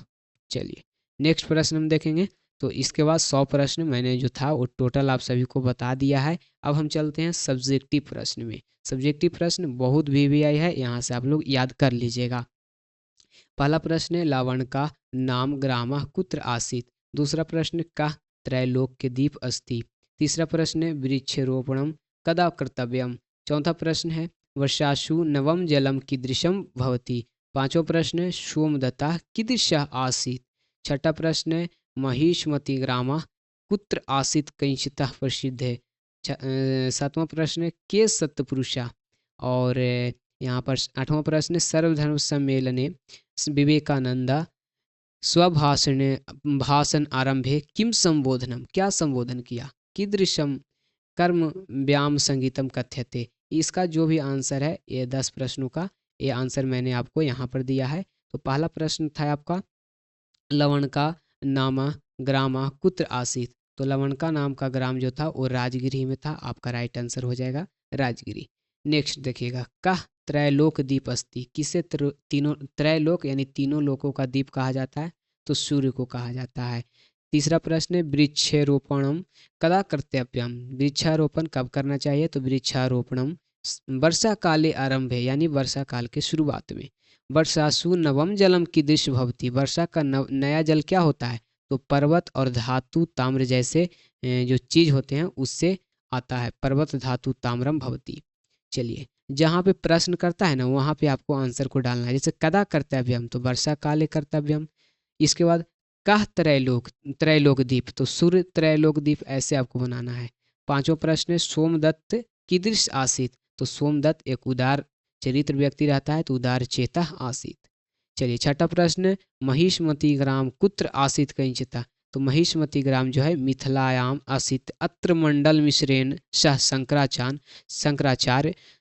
चलिए नेक्स्ट प्रश्न हम देखेंगे। तो इसके बाद 100 प्रश्न मैंने जो था वो टोटल आप सभी को बता दिया है। अब हम चलते हैं सब्जेक्टिव प्रश्न में। सब्जेक्टिव प्रश्न बहुत VVI है, यहाँ से आप लोग याद कर लीजिएगा। पहला प्रश्न है, लावण का नाम ग्रामः कुत्र आसीत्। दूसरा प्रश्न, कः त्रैलोक के दीप अस्ति। तीसरा प्रश्न है, वृक्षरोपणम कदा कर्तव्यम। चौथा प्रश्न है, वर्षासु नवम जलम कीदृशम भवति। पांचवा प्रश्न है, सोमदत्ता कीदृशः आसीत्। छठा प्रश्न है, महिष्मति ग्रामः कुत्र आसीत् कैंचितः प्रसिद्ध है। सातवां प्रश्न है, के सत्पुरुषा। और यहाँ पर 8वां प्रश्न, सर्वधर्म सम्मेलने विवेकानंद भाषण आरंभे किम संबोधनम, क्या संबोधन किया। कीदृशम कर्म व्याम संगीतम कथ्यते। इसका जो भी आंसर है, ये 10 प्रश्नों का ये आंसर मैंने आपको यहाँ पर दिया है। तो पहला प्रश्न था आपका, लवण का नाम ग्राम कुत्र आसीत। तो लवण का नाम का ग्राम जो था वो राजगिरी में था, आपका राइट आंसर हो जाएगा राजगिरी। नेक्स्ट देखिएगा, कह त्रैलोक दीप अस्ति, किसे तीनों त्रैलोक यानी तीनों लोकों का दीप कहा जाता है। तो सूर्य को कहा जाता है। तीसरा प्रश्न है, वृक्षारोपणम कदा कर्तव्यम, वृक्षारोपण कब करना चाहिए। तो वृक्षारोपणम वर्षा काले आरंभ है, यानी वर्षा काल के शुरुआत में। वर्षासु नवम जलम कीदृश भवति, वर्षा का नया जल क्या होता है। तो पर्वत और धातु ताम्र जैसे जो चीज होते हैं उससे आता है, पर्वत धातु ताम्रम भवति। चलिए जहाँ पे प्रश्न करता है ना वहाँ पे आपको आंसर को डालना है। जैसे कदा कर्तव्यम, तो वर्षा काले कर्तव्यम। इसके बाद कह त्रैलोक दीप, तो सूर्य त्रैलोक दीप, ऐसे आपको बनाना है। पांचवा प्रश्न है, सोमदत्त कीदृश आसीत। तो सोमदत्त एक उदार चरित्र व्यक्ति रहता है, तो उदार चेता आसीत। चलिए छठा प्रश्न, महिष्मति ग्राम कुत्र आसीत कैंचिता। तो महिष्मति ग्राम जो है मिथिलायाम आसीत, अत्र मंडल मिश्रेण सह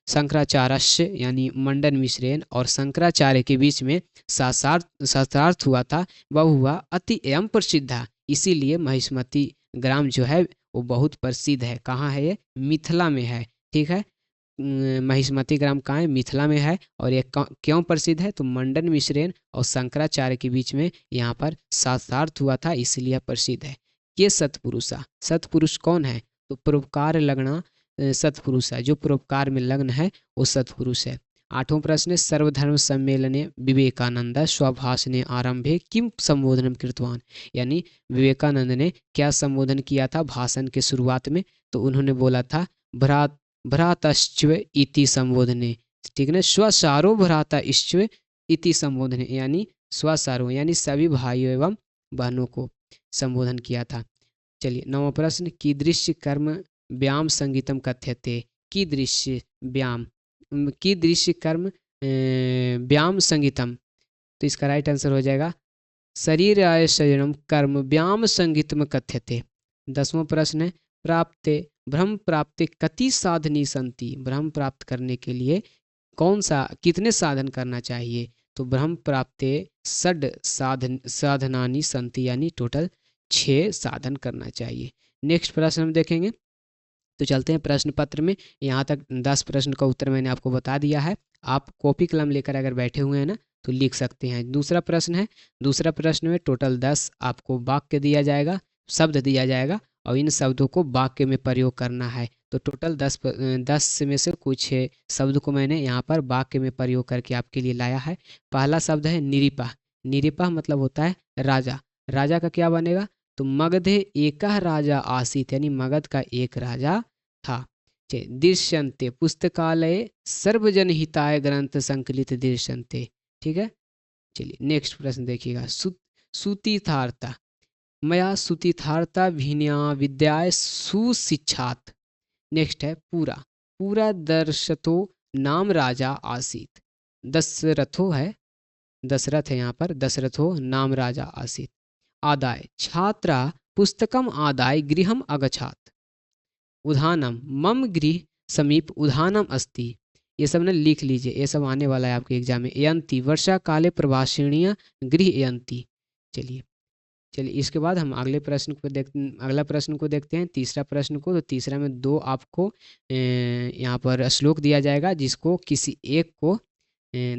शंकराचार्य यानी मंडन मिश्रेण और शंकराचार्य के बीच में शास्त्रार्थ हुआ था, वह हुआ अति एवं प्रसिद्ध। इसीलिए महिष्मति ग्राम जो है वो बहुत प्रसिद्ध है। कहाँ है ये, मिथिला में है। ठीक है, महिष्मति ग्राम कहाँ है, मिथिला में है। और ये क्यों प्रसिद्ध है, तो मंडन मिश्रेण और शंकराचार्य के बीच में यहाँ पर शास्त्रार्थ हुआ था, इसलिए प्रसिद्ध है। ये सत्पुरुष कौन है, तो परोपकार लगना सत्पुरुष है, जो परोपकार में लग्न है वो सत्पुरुष है। 8वां प्रश्न है, सर्वधर्म सम्मेलने विवेकानंद स्वभाषणे आरंभे किम संबोधनम कृतवान, यानी विवेकानंद ने क्या संबोधन किया था भाषण के शुरुआत में, तो उन्होंने बोला था भ्रातश्च इति संबोधने, ठीक है ना, स्वसारो भ्रातश्च इति संबोधने, यानी स्वसारो यानी सभी भाइयों एवं बहनों को संबोधन किया था। चलिए 9वां प्रश्न, कीदृश कर्म व्यायाम संगीतम कथ्यते, कीदृश व्यायाम कीदृश कर्म व्यायाम संगीतम, तो इसका राइट आंसर हो जाएगा शरीर आय शरीरम कर्म व्यायाम संगीतम कथ्यते। 10वां प्रश्न है, प्राप्ते ब्रह्म प्राप्ति कति साधनी संति, ब्रह्म प्राप्त करने के लिए कौन सा कितने साधन करना चाहिए, तो ब्रह्म प्राप्ते षड साधनानी संति, यानी टोटल 6 साधन करना चाहिए। नेक्स्ट प्रश्न हम देखेंगे, तो चलते हैं प्रश्न पत्र में। यहाँ तक 10 प्रश्न का उत्तर मैंने आपको बता दिया है, आप कॉपी कलम लेकर अगर बैठे हुए हैं ना तो लिख सकते हैं। दूसरा प्रश्न है, दूसरा प्रश्न में टोटल 10 आपको वाक्य दिया जाएगा, शब्द दिया जाएगा और इन शब्दों को वाक्य में प्रयोग करना है। तो टोटल 10 में से कुछ शब्द को मैंने यहाँ पर वाक्य में प्रयोग करके आपके लिए लाया है। पहला शब्द है निरीपा, निरीपा मतलब होता है राजा, राजा का क्या बनेगा, तो मगधे एकह राजा आसीत, यानी मगध का एक राजा था। दृश्यन्ते पुस्तकालय सर्वजन हिताय ग्रंथ संकलित दृश्यन्ते, ठीक है। चलिए नेक्स्ट प्रश्न देखिएगा, सुतीर्थार्था मया सुतीर्थार्था भिन्या विद्याय सुशिक्षात। नेक्स्ट है पूरा, पूरा दर्शतो नाम राजा आसीत, दशरथो है, दशरथ है यहाँ पर, दशरथो नाम राजा आसीत। आदाय छात्रा पुस्तकम आदाय गृहम अगछात, उधानम मम गृह समीप उधानम अस्ति, ये सब ना लिख लीजिए, ये सब आने वाला है आपके एग्जाम में। यंती वर्षा काले प्रवासिणीय गृह यंती। चलिए इसके बाद हम अगले प्रश्न को अगला प्रश्न को देखते हैं, तीसरा प्रश्न को। तो तीसरा में 2 आपको यहाँ पर श्लोक दिया जाएगा, जिसको किसी एक को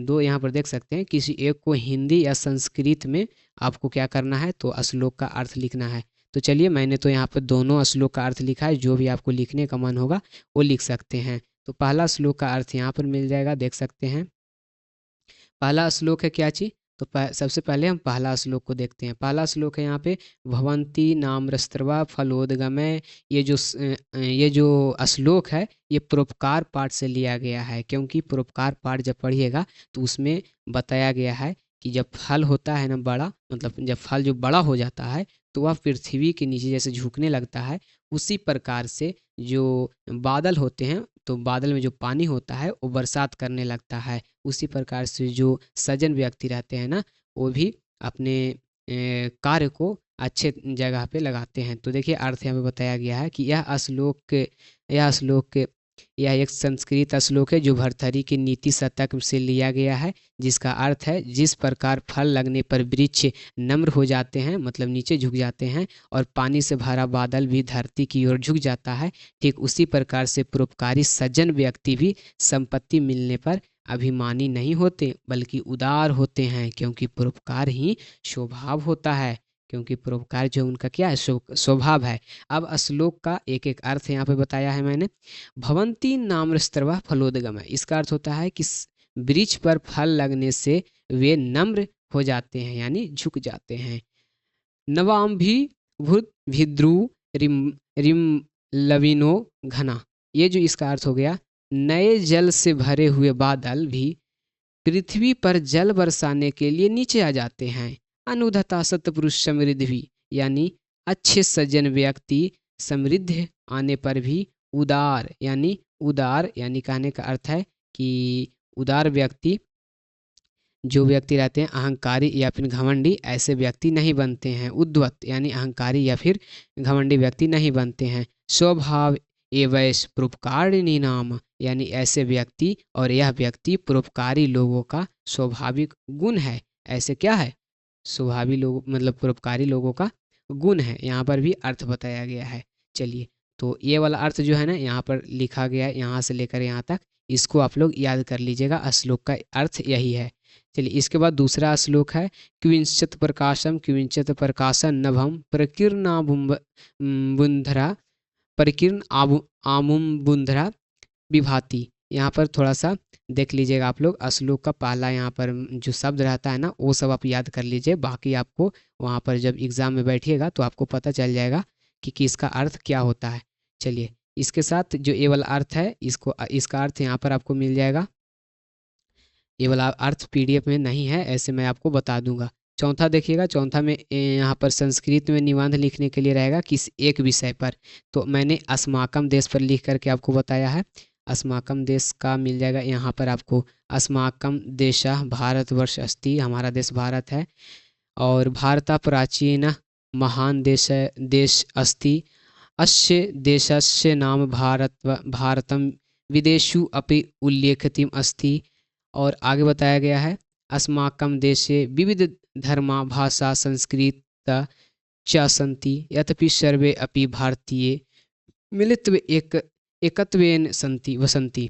2 यहाँ पर देख सकते हैं, किसी एक को हिंदी या संस्कृत में आपको क्या करना है, तो श्लोक का अर्थ लिखना है। तो चलिए मैंने तो यहाँ पर दोनों श्लोक का अर्थ लिखा है, जो भी आपको लिखने का मन होगा वो लिख सकते हैं। तो पहला श्लोक का अर्थ यहाँ पर मिल जाएगा, देख सकते हैं। पहला श्लोक है क्या चीज, तो सबसे पहले हम पहला श्लोक को देखते हैं। पहला श्लोक है यहाँ पे, भवंती नाम्रस्त्रवा फलोदगमय, ये जो श्लोक है ये परोपकार पाठ से लिया गया है, क्योंकि परोपकार पाठ जब पढ़िएगा तो उसमें बताया गया है कि जब फल होता है ना बड़ा, मतलब जब फल जो बड़ा हो जाता है तो वह पृथ्वी के नीचे जैसे झुकने लगता है, उसी प्रकार से जो बादल होते हैं तो बादल में जो पानी होता है वो बरसात करने लगता है। उसी प्रकार से जो सज्जन व्यक्ति रहते हैं ना, वो भी अपने कार्य को अच्छे जगह पे लगाते हैं। तो देखिए अर्थ यहाँ पे बताया गया है कि यह एक संस्कृत श्लोक है जो भर्तृहरि की नीति शतक से लिया गया है, जिसका अर्थ है जिस प्रकार फल लगने पर वृक्ष नम्र हो जाते हैं, मतलब नीचे झुक जाते हैं, और पानी से भरा बादल भी धरती की ओर झुक जाता है, ठीक उसी प्रकार से परोपकारी सज्जन व्यक्ति भी संपत्ति मिलने पर अभिमानी नहीं होते बल्कि उदार होते हैं, क्योंकि परोपकार ही स्वभाव होता है, क्योंकि परोपकार जो उनका क्या है, स्वभाव है। अब श्लोक का एक एक अर्थ यहाँ पे बताया है मैंने। भवंती नाम्रस्त्रवा फलोदगमय, इसका अर्थ होता है कि वृक्ष पर फल लगने से वे नम्र हो जाते हैं, यानी झुक जाते हैं। नवाम भी भूत भिद्रु रिम लविनो घना, ये जो इसका अर्थ हो गया, नए जल से भरे हुए बादल भी पृथ्वी पर जल बरसाने के लिए नीचे आ जाते हैं। अनुधता सतपुरुष समृद्ध भी, यानी अच्छे सज्जन व्यक्ति समृद्ध आने पर भी उदार यानी कहने का अर्थ है कि उदार व्यक्ति, जो व्यक्ति रहते हैं अहंकारी या फिर घमंडी, ऐसे व्यक्ति नहीं बनते हैं। उद्वत यानी अहंकारी या फिर घमंडी व्यक्ति नहीं बनते हैं। स्वभाव एवैस परोपकारिणी नाम, यानी ऐसे व्यक्ति और यह व्यक्ति परोपकारी लोगों का स्वाभाविक गुण है। ऐसे क्या है, स्वभावी लोग मतलब परोपकारी लोगों का गुण है, यहाँ पर भी अर्थ बताया गया है। चलिए तो ये वाला अर्थ जो है ना यहाँ पर लिखा गया है, यहाँ से लेकर यहाँ तक, इसको आप लोग याद कर लीजिएगा, श्लोक का अर्थ यही है। चलिए इसके बाद दूसरा श्लोक है, क्विंचित प्रकाशम क्विंचित प्रकाशन नभम प्रकीर्णा बुंधरा परिकीर्ण आमुम विभाति। यहाँ पर थोड़ा सा देख लीजिएगा आप लोग, श्लोक का पहला यहाँ पर जो शब्द रहता है ना वो सब आप याद कर लीजिए, बाकी आपको वहाँ पर जब एग्ज़ाम में बैठिएगा तो आपको पता चल जाएगा कि किसका अर्थ क्या होता है। चलिए, इसके साथ जो ये वाला अर्थ है इसका अर्थ यहाँ पर आपको मिल जाएगा। ये वाला अर्थ पीडीएफ में नहीं है, ऐसे मैं आपको बता दूंगा। चौथा देखिएगा, चौथा में यहाँ पर संस्कृत में निबंध लिखने के लिए रहेगा किस एक विषय पर, तो मैंने अस्माकम देश पर लिख करके आपको बताया है। अस्माकम देश का मिल जाएगा यहाँ पर आपको, अस्माकम देशः भारतवर्ष अस्ति, हमारा देश भारत है। और भारत प्राचीन महान देश अस्ति, अस्य देशस्य नाम भारतम विदेशु अपि उल्लेखितम् अस्ति। और आगे बताया गया है, अस्माकं देशे विविध धर्मा भाषा संस्कृत च सन्ति, यद्यपि सर्वे अपि भारतीय एकत्वेन सन्ति वसन्ति।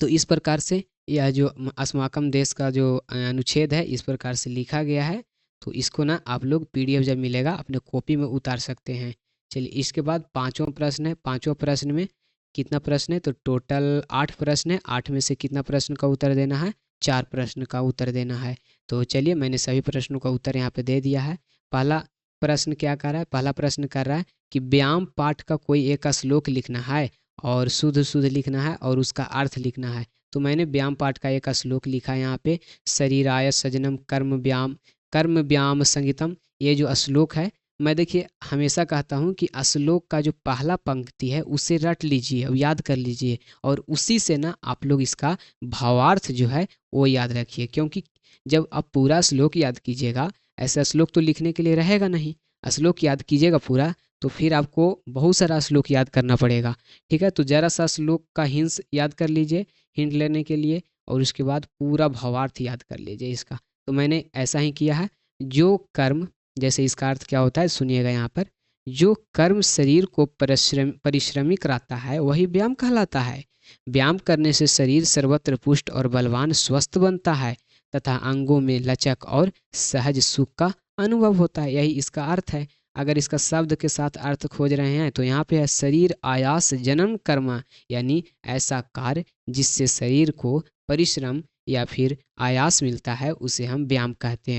तो इस प्रकार से यह जो अस्माकं देश का जो अनुच्छेद है इस प्रकार से लिखा गया है। तो इसको ना आप लोग पीडीएफ जब मिलेगा अपने कॉपी में उतार सकते हैं। चलिए, इसके बाद पांचवा प्रश्न है। पांचवा प्रश्न में कितना प्रश्न है, तो टोटल 8 प्रश्न है। 8 में से कितना प्रश्न का उत्तर देना है, 4 प्रश्न का उत्तर देना है। तो चलिए, मैंने सभी प्रश्नों का उत्तर यहाँ पे दे दिया है। पहला प्रश्न क्या कर रहा है, पहला प्रश्न कर रहा है कि व्यायाम पाठ का कोई एक श्लोक लिखना है और शुद्ध शुद्ध लिखना है और उसका अर्थ लिखना है। तो मैंने व्यायाम पाठ का एक श्लोक लिखा है यहाँ पे, शरीराय सजनम कर्म व्यायाम संगीतम। ये जो श्लोक है, मैं देखिए हमेशा कहता हूँ कि श्लोक का जो पहला पंक्ति है उसे रट लीजिए और याद कर लीजिए, और उसी से ना आप लोग इसका भावार्थ जो है वो याद रखिए। क्योंकि जब आप पूरा श्लोक याद कीजिएगा, ऐसा श्लोक तो लिखने के लिए रहेगा नहीं, श्लोक याद कीजिएगा पूरा तो फिर आपको बहुत सारा श्लोक याद करना पड़ेगा। ठीक है, तो ज़रा सा श्लोक का हिंस याद कर लीजिए हिंट लेने के लिए, और उसके बाद पूरा भावार्थ याद कर लीजिए इसका। तो मैंने ऐसा ही किया है। जो कर्म, जैसे इसका अर्थ क्या होता है सुनिएगा यहाँ पर, जो कर्म शरीर को परिश्रमी कराता है वही व्यायाम कहलाता है। व्यायाम करने से शरीर सर्वत्र पुष्ट और बलवान स्वस्थ बनता है तथा अंगों में लचक और सहज सुख का अनुभव होता है। यही इसका अर्थ है। अगर इसका शब्द के साथ अर्थ खोज रहे हैं तो यहाँ पे है शरीर आयास जनन कर्म, यानी ऐसा कार्य जिससे शरीर को परिश्रम या फिर आयास मिलता है उसे हम व्यायाम कहते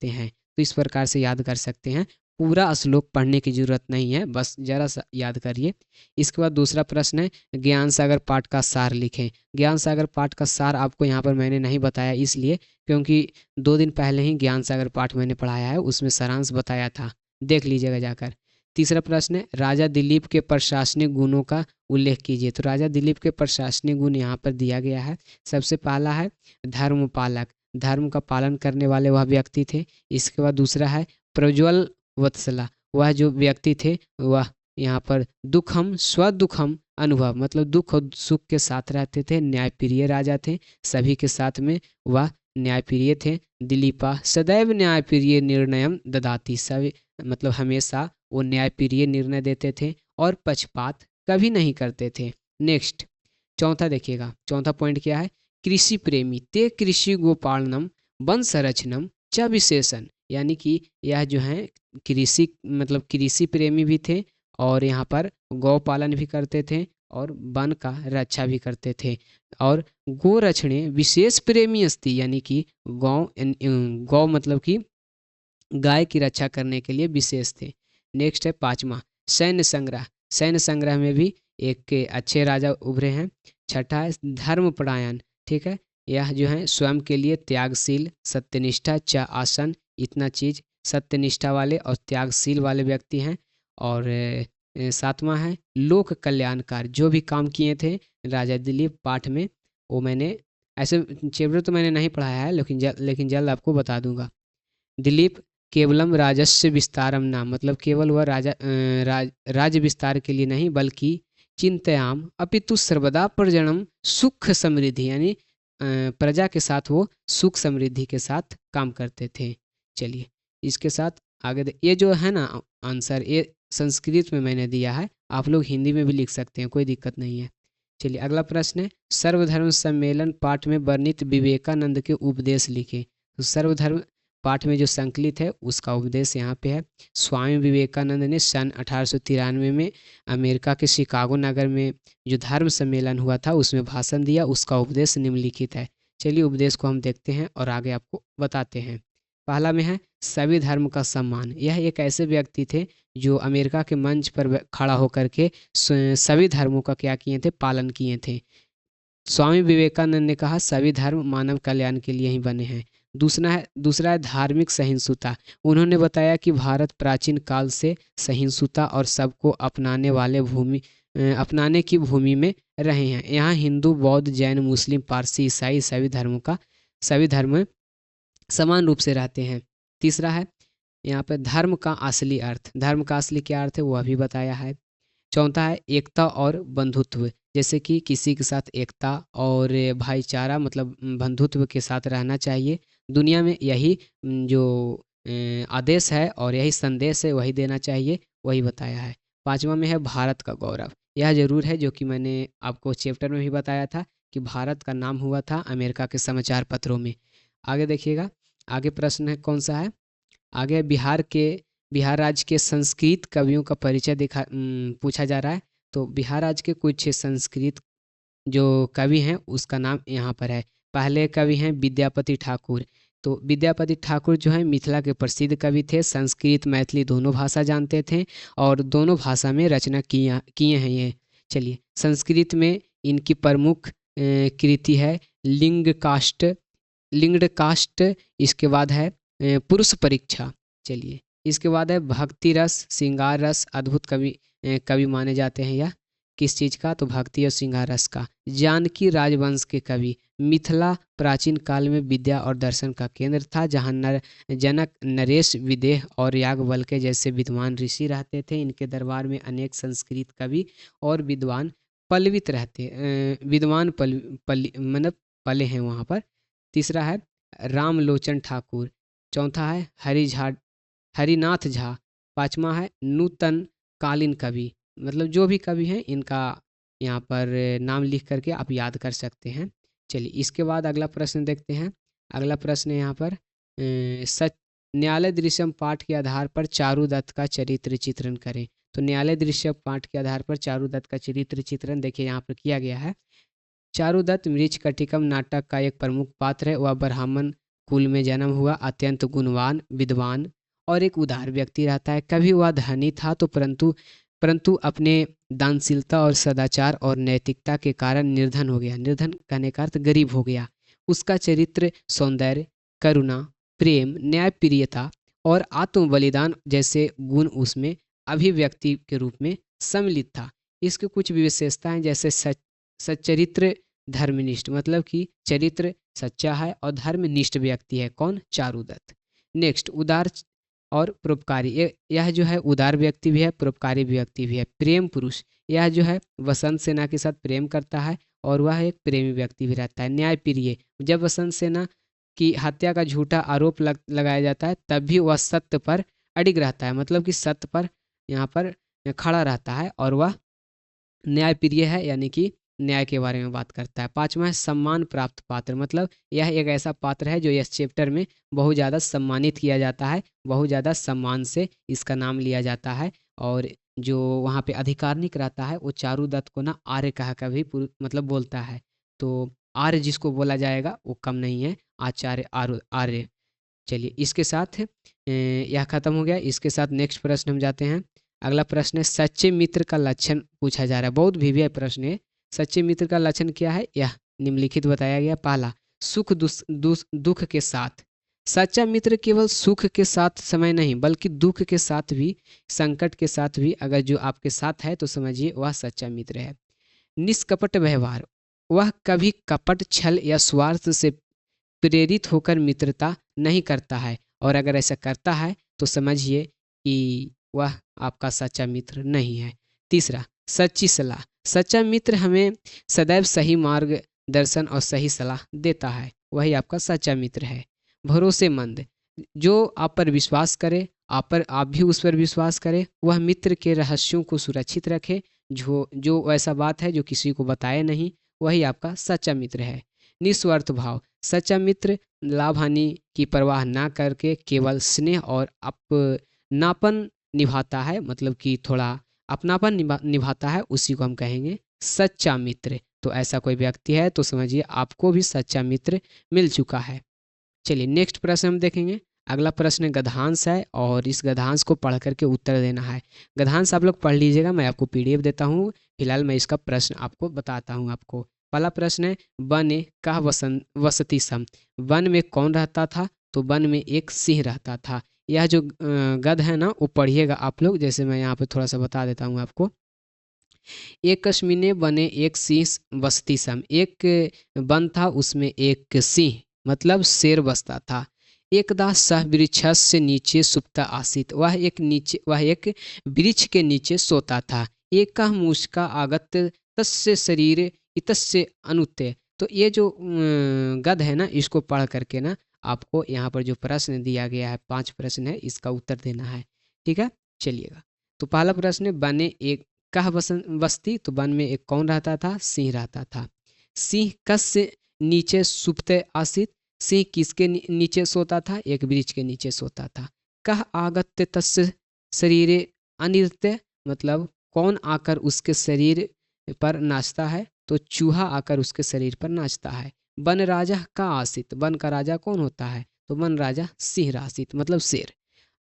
हैं। तो इस प्रकार से याद कर सकते हैं। पूरा श्लोक पढ़ने की जरूरत नहीं है, बस जरा सा याद करिए। इसके बाद दूसरा प्रश्न है, ज्ञान सागर पाठ का सार लिखें। ज्ञान सागर पाठ का सार आपको यहाँ पर मैंने नहीं बताया, इसलिए क्योंकि 2 दिन पहले ही ज्ञान सागर पाठ मैंने पढ़ाया है, उसमें सारांश बताया था, देख लीजिएगा जाकर। तीसरा प्रश्न है, राजा दिलीप के प्रशासनिक गुणों का उल्लेख कीजिए। तो राजा दिलीप के प्रशासनिक गुण यहाँ पर दिया गया है। सबसे पहला है धर्मपालक, धर्म का पालन करने वाले वह व्यक्ति थे। इसके बाद दूसरा है प्रज्वल वत्सला, वह जो व्यक्ति थे वह यहाँ पर दुखम स्वदुखम अनुभव, मतलब दुख और सुख के साथ रहते थे। न्यायप्रिय राजा थे, सभी के साथ में वह न्यायप्रिय थे। दिलीपा सदैव न्यायप्रिय निर्णयम ददाती, सभी मतलब हमेशा वो न्यायप्रिय निर्णय देते थे और पक्षपात कभी नहीं करते थे। नेक्स्ट चौथा देखिएगा, चौथा पॉइंट क्या है, कृषि प्रेमी ते कृषि गोपालनम वन संरक्षणम च विशेषण, यानी कि यह जो है कृषि मतलब कृषि प्रेमी भी थे और यहाँ पर गौ पालन भी करते थे और वन का रक्षा भी करते थे। और गो रक्षणे विशेष प्रेमी अस्ति, यानी कि गौ मतलब कि गाय की रक्षा करने के लिए विशेष थे। नेक्स्ट है पांचवा सैन्य संग्रह, सैन्य संग्रह में भी एक अच्छे राजा उभरे हैं। छठा है धर्मपरायण, ठीक है, यह जो है स्वयं के लिए त्यागशील सत्यनिष्ठा च आसन, इतना चीज सत्यनिष्ठा वाले और त्यागशील वाले व्यक्ति हैं। और सातवां है लोक कल्याणकार, जो भी काम किए थे राजा दिलीप पाठ में, वो मैंने ऐसे चैप्टर तो मैंने नहीं पढ़ाया है लेकिन जल्द आपको बता दूंगा। दिलीप केवलम राजस्व विस्तारम नाम, मतलब केवल वह राज्य विस्तार के लिए नहीं बल्कि चिंतयाम अपितु सर्वदा प्रजनम सुख समृद्धि, यानी प्रजा के साथ वो सुख समृद्धि के साथ काम करते थे। चलिए इसके साथ आगे ये जो है ना आंसर, ये संस्कृत में मैंने दिया है, आप लोग हिंदी में भी लिख सकते हैं, कोई दिक्कत नहीं है। चलिए अगला प्रश्न है, सर्वधर्म सम्मेलन पाठ में वर्णित विवेकानंद के उपदेश लिखे। तो सर्वधर्म पाठ में जो संकलित है उसका उपदेश यहाँ पे है। स्वामी विवेकानंद ने सन 1893 में अमेरिका के शिकागो नगर में जो धर्म सम्मेलन हुआ था उसमें भाषण दिया, उसका उपदेश निम्नलिखित है। चलिए उपदेश को हम देखते हैं और आगे आपको बताते हैं। पहला में है सभी धर्म का सम्मान। यह एक ऐसे व्यक्ति थे जो अमेरिका के मंच पर खड़ा होकर के सभी धर्मों का क्या किए थे, पालन किए थे। स्वामी विवेकानंद ने कहा सभी धर्म मानव कल्याण के लिए ही बने हैं। दूसरा है धार्मिक सहिष्णुता। उन्होंने बताया कि भारत प्राचीन काल से सहिष्णुता और सबको अपनाने की भूमि में रहे हैं। यहाँ हिंदू, बौद्ध, जैन, मुस्लिम, पारसी, ईसाई सभी धर्म समान रूप से रहते हैं। तीसरा है यहाँ पर धर्म का असली अर्थ। धर्म का असली क्या अर्थ है वह भी बताया है। चौथा है एकता और बंधुत्व, जैसे कि किसी के साथ एकता और भाईचारा मतलब बंधुत्व के साथ रहना चाहिए। दुनिया में यही जो आदेश है और यही संदेश है वही देना चाहिए, वही बताया है। पांचवा में है भारत का गौरव। यह जरूर है जो कि मैंने आपको चैप्टर में भी बताया था कि भारत का नाम हुआ था अमेरिका के समाचार पत्रों में। आगे देखिएगा, आगे प्रश्न है कौन सा है, आगे बिहार राज्य के संस्कृत कवियों का परिचय पूछा जा रहा है। तो बिहार राज्य के कुछ संस्कृत जो कवि हैं उसका नाम यहाँ पर है। पहले कवि हैं विद्यापति ठाकुर। तो विद्यापति ठाकुर जो है मिथिला के प्रसिद्ध कवि थे, संस्कृत मैथिली दोनों भाषा जानते थे और दोनों भाषा में रचना किए हैं ये। चलिए संस्कृत में इनकी प्रमुख कृति है लिंग काष्ट, इसके बाद है पुरुष परीक्षा। चलिए इसके बाद है भक्ति रस, श्रृंगार रस। अद्भुत कवि माने जाते हैं यह किस चीज़ का, तो भक्ति और श्रृंगार रस का। जानकी राजवंश के कवि। मिथिला प्राचीन काल में विद्या और दर्शन का केंद्र था, जहाँ जनक, नरेश, विदेह और याज्ञवल्क्य जैसे विद्वान ऋषि रहते थे। इनके दरबार में अनेक संस्कृत कवि और विद्वान मतलब पले हैं वहाँ पर। तीसरा है रामलोचन ठाकुर। चौथा है हरिनाथ झा। पांचवा है नूतन कालीन कवि। मतलब जो भी कवि हैं इनका यहाँ पर नाम लिख करके आप याद कर सकते हैं। चलिए इसके बाद अगला प्रश्न देखते हैं। अगला प्रश्न यहाँ पर न्यायालय दृश्यम पाठ के आधार पर चारुदत्त का चरित्र चित्रण करें। तो न्यायालय दृश्यम पाठ के आधार पर चारुदत्त का चरित्र चित्रण देखिए यहाँ पर किया गया है। चारुदत्त मृच्छकटिकम नाटक का एक प्रमुख पात्र है। वह ब्राह्मण कुल में जन्म हुआ, अत्यंत गुणवान, विद्वान और एक उदार व्यक्ति रहता है। कभी वह धनी था तो परंतु अपने दानशीलता और सदाचार और नैतिकता के कारण निर्धन हो गया। निर्धन कहने का अर्थ गरीब हो गया। उसका चरित्र सौंदर्य, करुणा, प्रेम, न्यायप्रियता और आत्म बलिदान जैसे गुण उसमें अभिव्यक्ति के रूप में सम्मिलित था। इसके कुछ विशेषताएं जैसे सच्चरित्र धर्मनिष्ठ, मतलब कि चरित्र सच्चा है और धर्मनिष्ठ व्यक्ति है। कौन? चारुदत्त। नेक्स्ट उदार और परोपकारी। यह जो है उदार व्यक्ति भी है, परोपकारी व्यक्ति भी है। प्रेम पुरुष, यह जो है वसंत सेना के साथ प्रेम करता है और वह एक प्रेमी व्यक्ति भी रहता है। न्यायप्रिय, जब वसंत सेना की हत्या का झूठा आरोप लगाया जाता है तब भी वह सत्य पर अडिग रहता है, मतलब कि सत्य पर यहाँ पर खड़ा रहता है और वह न्यायप्रिय है, यानी कि न्याय के बारे में बात करता है। पांचवा है सम्मान प्राप्त पात्र, मतलब यह एक ऐसा पात्र है जो इस चैप्टर में बहुत ज़्यादा सम्मानित किया जाता है, बहुत ज़्यादा सम्मान से इसका नाम लिया जाता है। और जो वहाँ पे अधिकारिक रहता है वो चारुदत्त को ना आर्य कह कर भी मतलब बोलता है। तो आर्य जिसको बोला जाएगा वो कम नहीं है, आचार्य आर्य। चलिए इसके साथ यह खत्म हो गया। इसके साथ नेक्स्ट प्रश्न हम जाते हैं। अगला प्रश्न है सच्चे मित्र का लक्षण पूछा जा रहा है। बहुत भीविया प्रश्न है। सच्चे मित्र का लक्षण क्या है? यह निम्नलिखित बताया गया। पहला, सुख दुख के साथ। सच्चा मित्र केवल सुख के साथ समय नहीं बल्कि दुख के साथ भी, संकट के साथ भी अगर जो आपके साथ है तो समझिए वह सच्चा मित्र है। निष्कपट व्यवहार, वह कभी कपट, छल या स्वार्थ से प्रेरित होकर मित्रता नहीं करता है, और अगर ऐसा करता है तो समझिए कि वह आपका सच्चा मित्र नहीं है। तीसरा, सच्ची सलाह। सच्चा मित्र हमें सदैव सही मार्ग दर्शन और सही सलाह देता है, वही आपका सच्चा मित्र है। भरोसेमंद, जो आप पर विश्वास करे, आप भी उस पर विश्वास करें, वह मित्र के रहस्यों को सुरक्षित रखे, जो ऐसा बात है जो किसी को बताए नहीं, वही आपका सच्चा मित्र है। निस्वार्थ भाव, सच्चा मित्र लाभ हानि की परवाह ना करके केवल स्नेह और अपनापन निभाता है, मतलब कि थोड़ा अपनापन निभाता है, उसी को हम कहेंगे सच्चा मित्र। तो ऐसा कोई व्यक्ति है तो समझिए आपको भी सच्चा मित्र मिल चुका है। चलिए नेक्स्ट प्रश्न हम देखेंगे। अगला प्रश्न गद्यांश है और इस गद्यांश को पढ़ करके उत्तर देना है। गद्यांश आप लोग पढ़ लीजिएगा, मैं आपको पीडीएफ देता हूँ। फिलहाल मैं इसका प्रश्न आपको बताता हूँ आपको। पहला प्रश्न है बने कह वसती सम। वन में कौन रहता था? तो वन में एक सिंह रहता था। यह जो गद है ना वो पढ़िएगा आप लोग, जैसे मैं यहाँ पे थोड़ा सा बता देता हूँ आपको। एक कश्मीने बने एक सिंह बसती सम। एक वन था उसमें एक सिंह मतलब शेर बसता था। एकदा सह वृक्षस से नीचे सुप्ता आसित। वह एक वृक्ष के नीचे सोता था। एक का मुस्का आगत तस्य शरीर इतस्य अनुत्य। तो ये जो गद है ना इसको पढ़ करके ना आपको यहाँ पर जो प्रश्न दिया गया है 5 प्रश्न है इसका उत्तर देना है। ठीक है, चलिएगा। तो पहला प्रश्न है बने एक कह बस्ती। तो वन में एक कौन रहता था? सिंह रहता था। सिंह कस से नीचे सुप्ते आसित। सिंह किसके नीचे सोता था? एक वृक्ष के नीचे सोता था। कह आगत्य तस्य शरीरे अनित्य, मतलब कौन आकर उसके शरीर पर नाचता है? तो चूहा आकर उसके शरीर पर नाचता है। वन राजा का आसित। वन का राजा कौन होता है? तो वन राजा सिंह रासित मतलब शेर।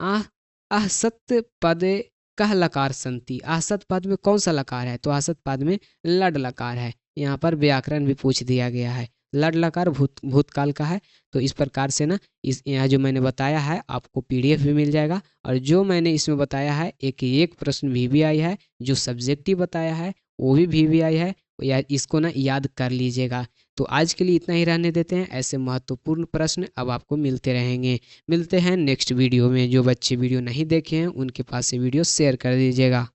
आह आह सत्य पदे कह लकार संति। आसत पद में कौन सा लकार है? तो आसत पद में लड लकार है। यहाँ पर व्याकरण भी पूछ दिया गया है। लड लकार भूतकाल का है। तो इस प्रकार से ना इस यहाँ जो मैंने बताया है आपको पीडीएफ भी मिल जाएगा, और जो मैंने इसमें बताया है एक प्रश्न VVI है, जो सब्जेक्टिव बताया है वो भी VVI है। या इसको ना याद कर लीजिएगा। तो आज के लिए इतना ही रहने देते हैं। ऐसे महत्वपूर्ण प्रश्न अब आपको मिलते रहेंगे। मिलते हैं नेक्स्ट वीडियो में। जो बच्चे वीडियो नहीं देखे हैं उनके पास से वीडियो शेयर कर दीजिएगा।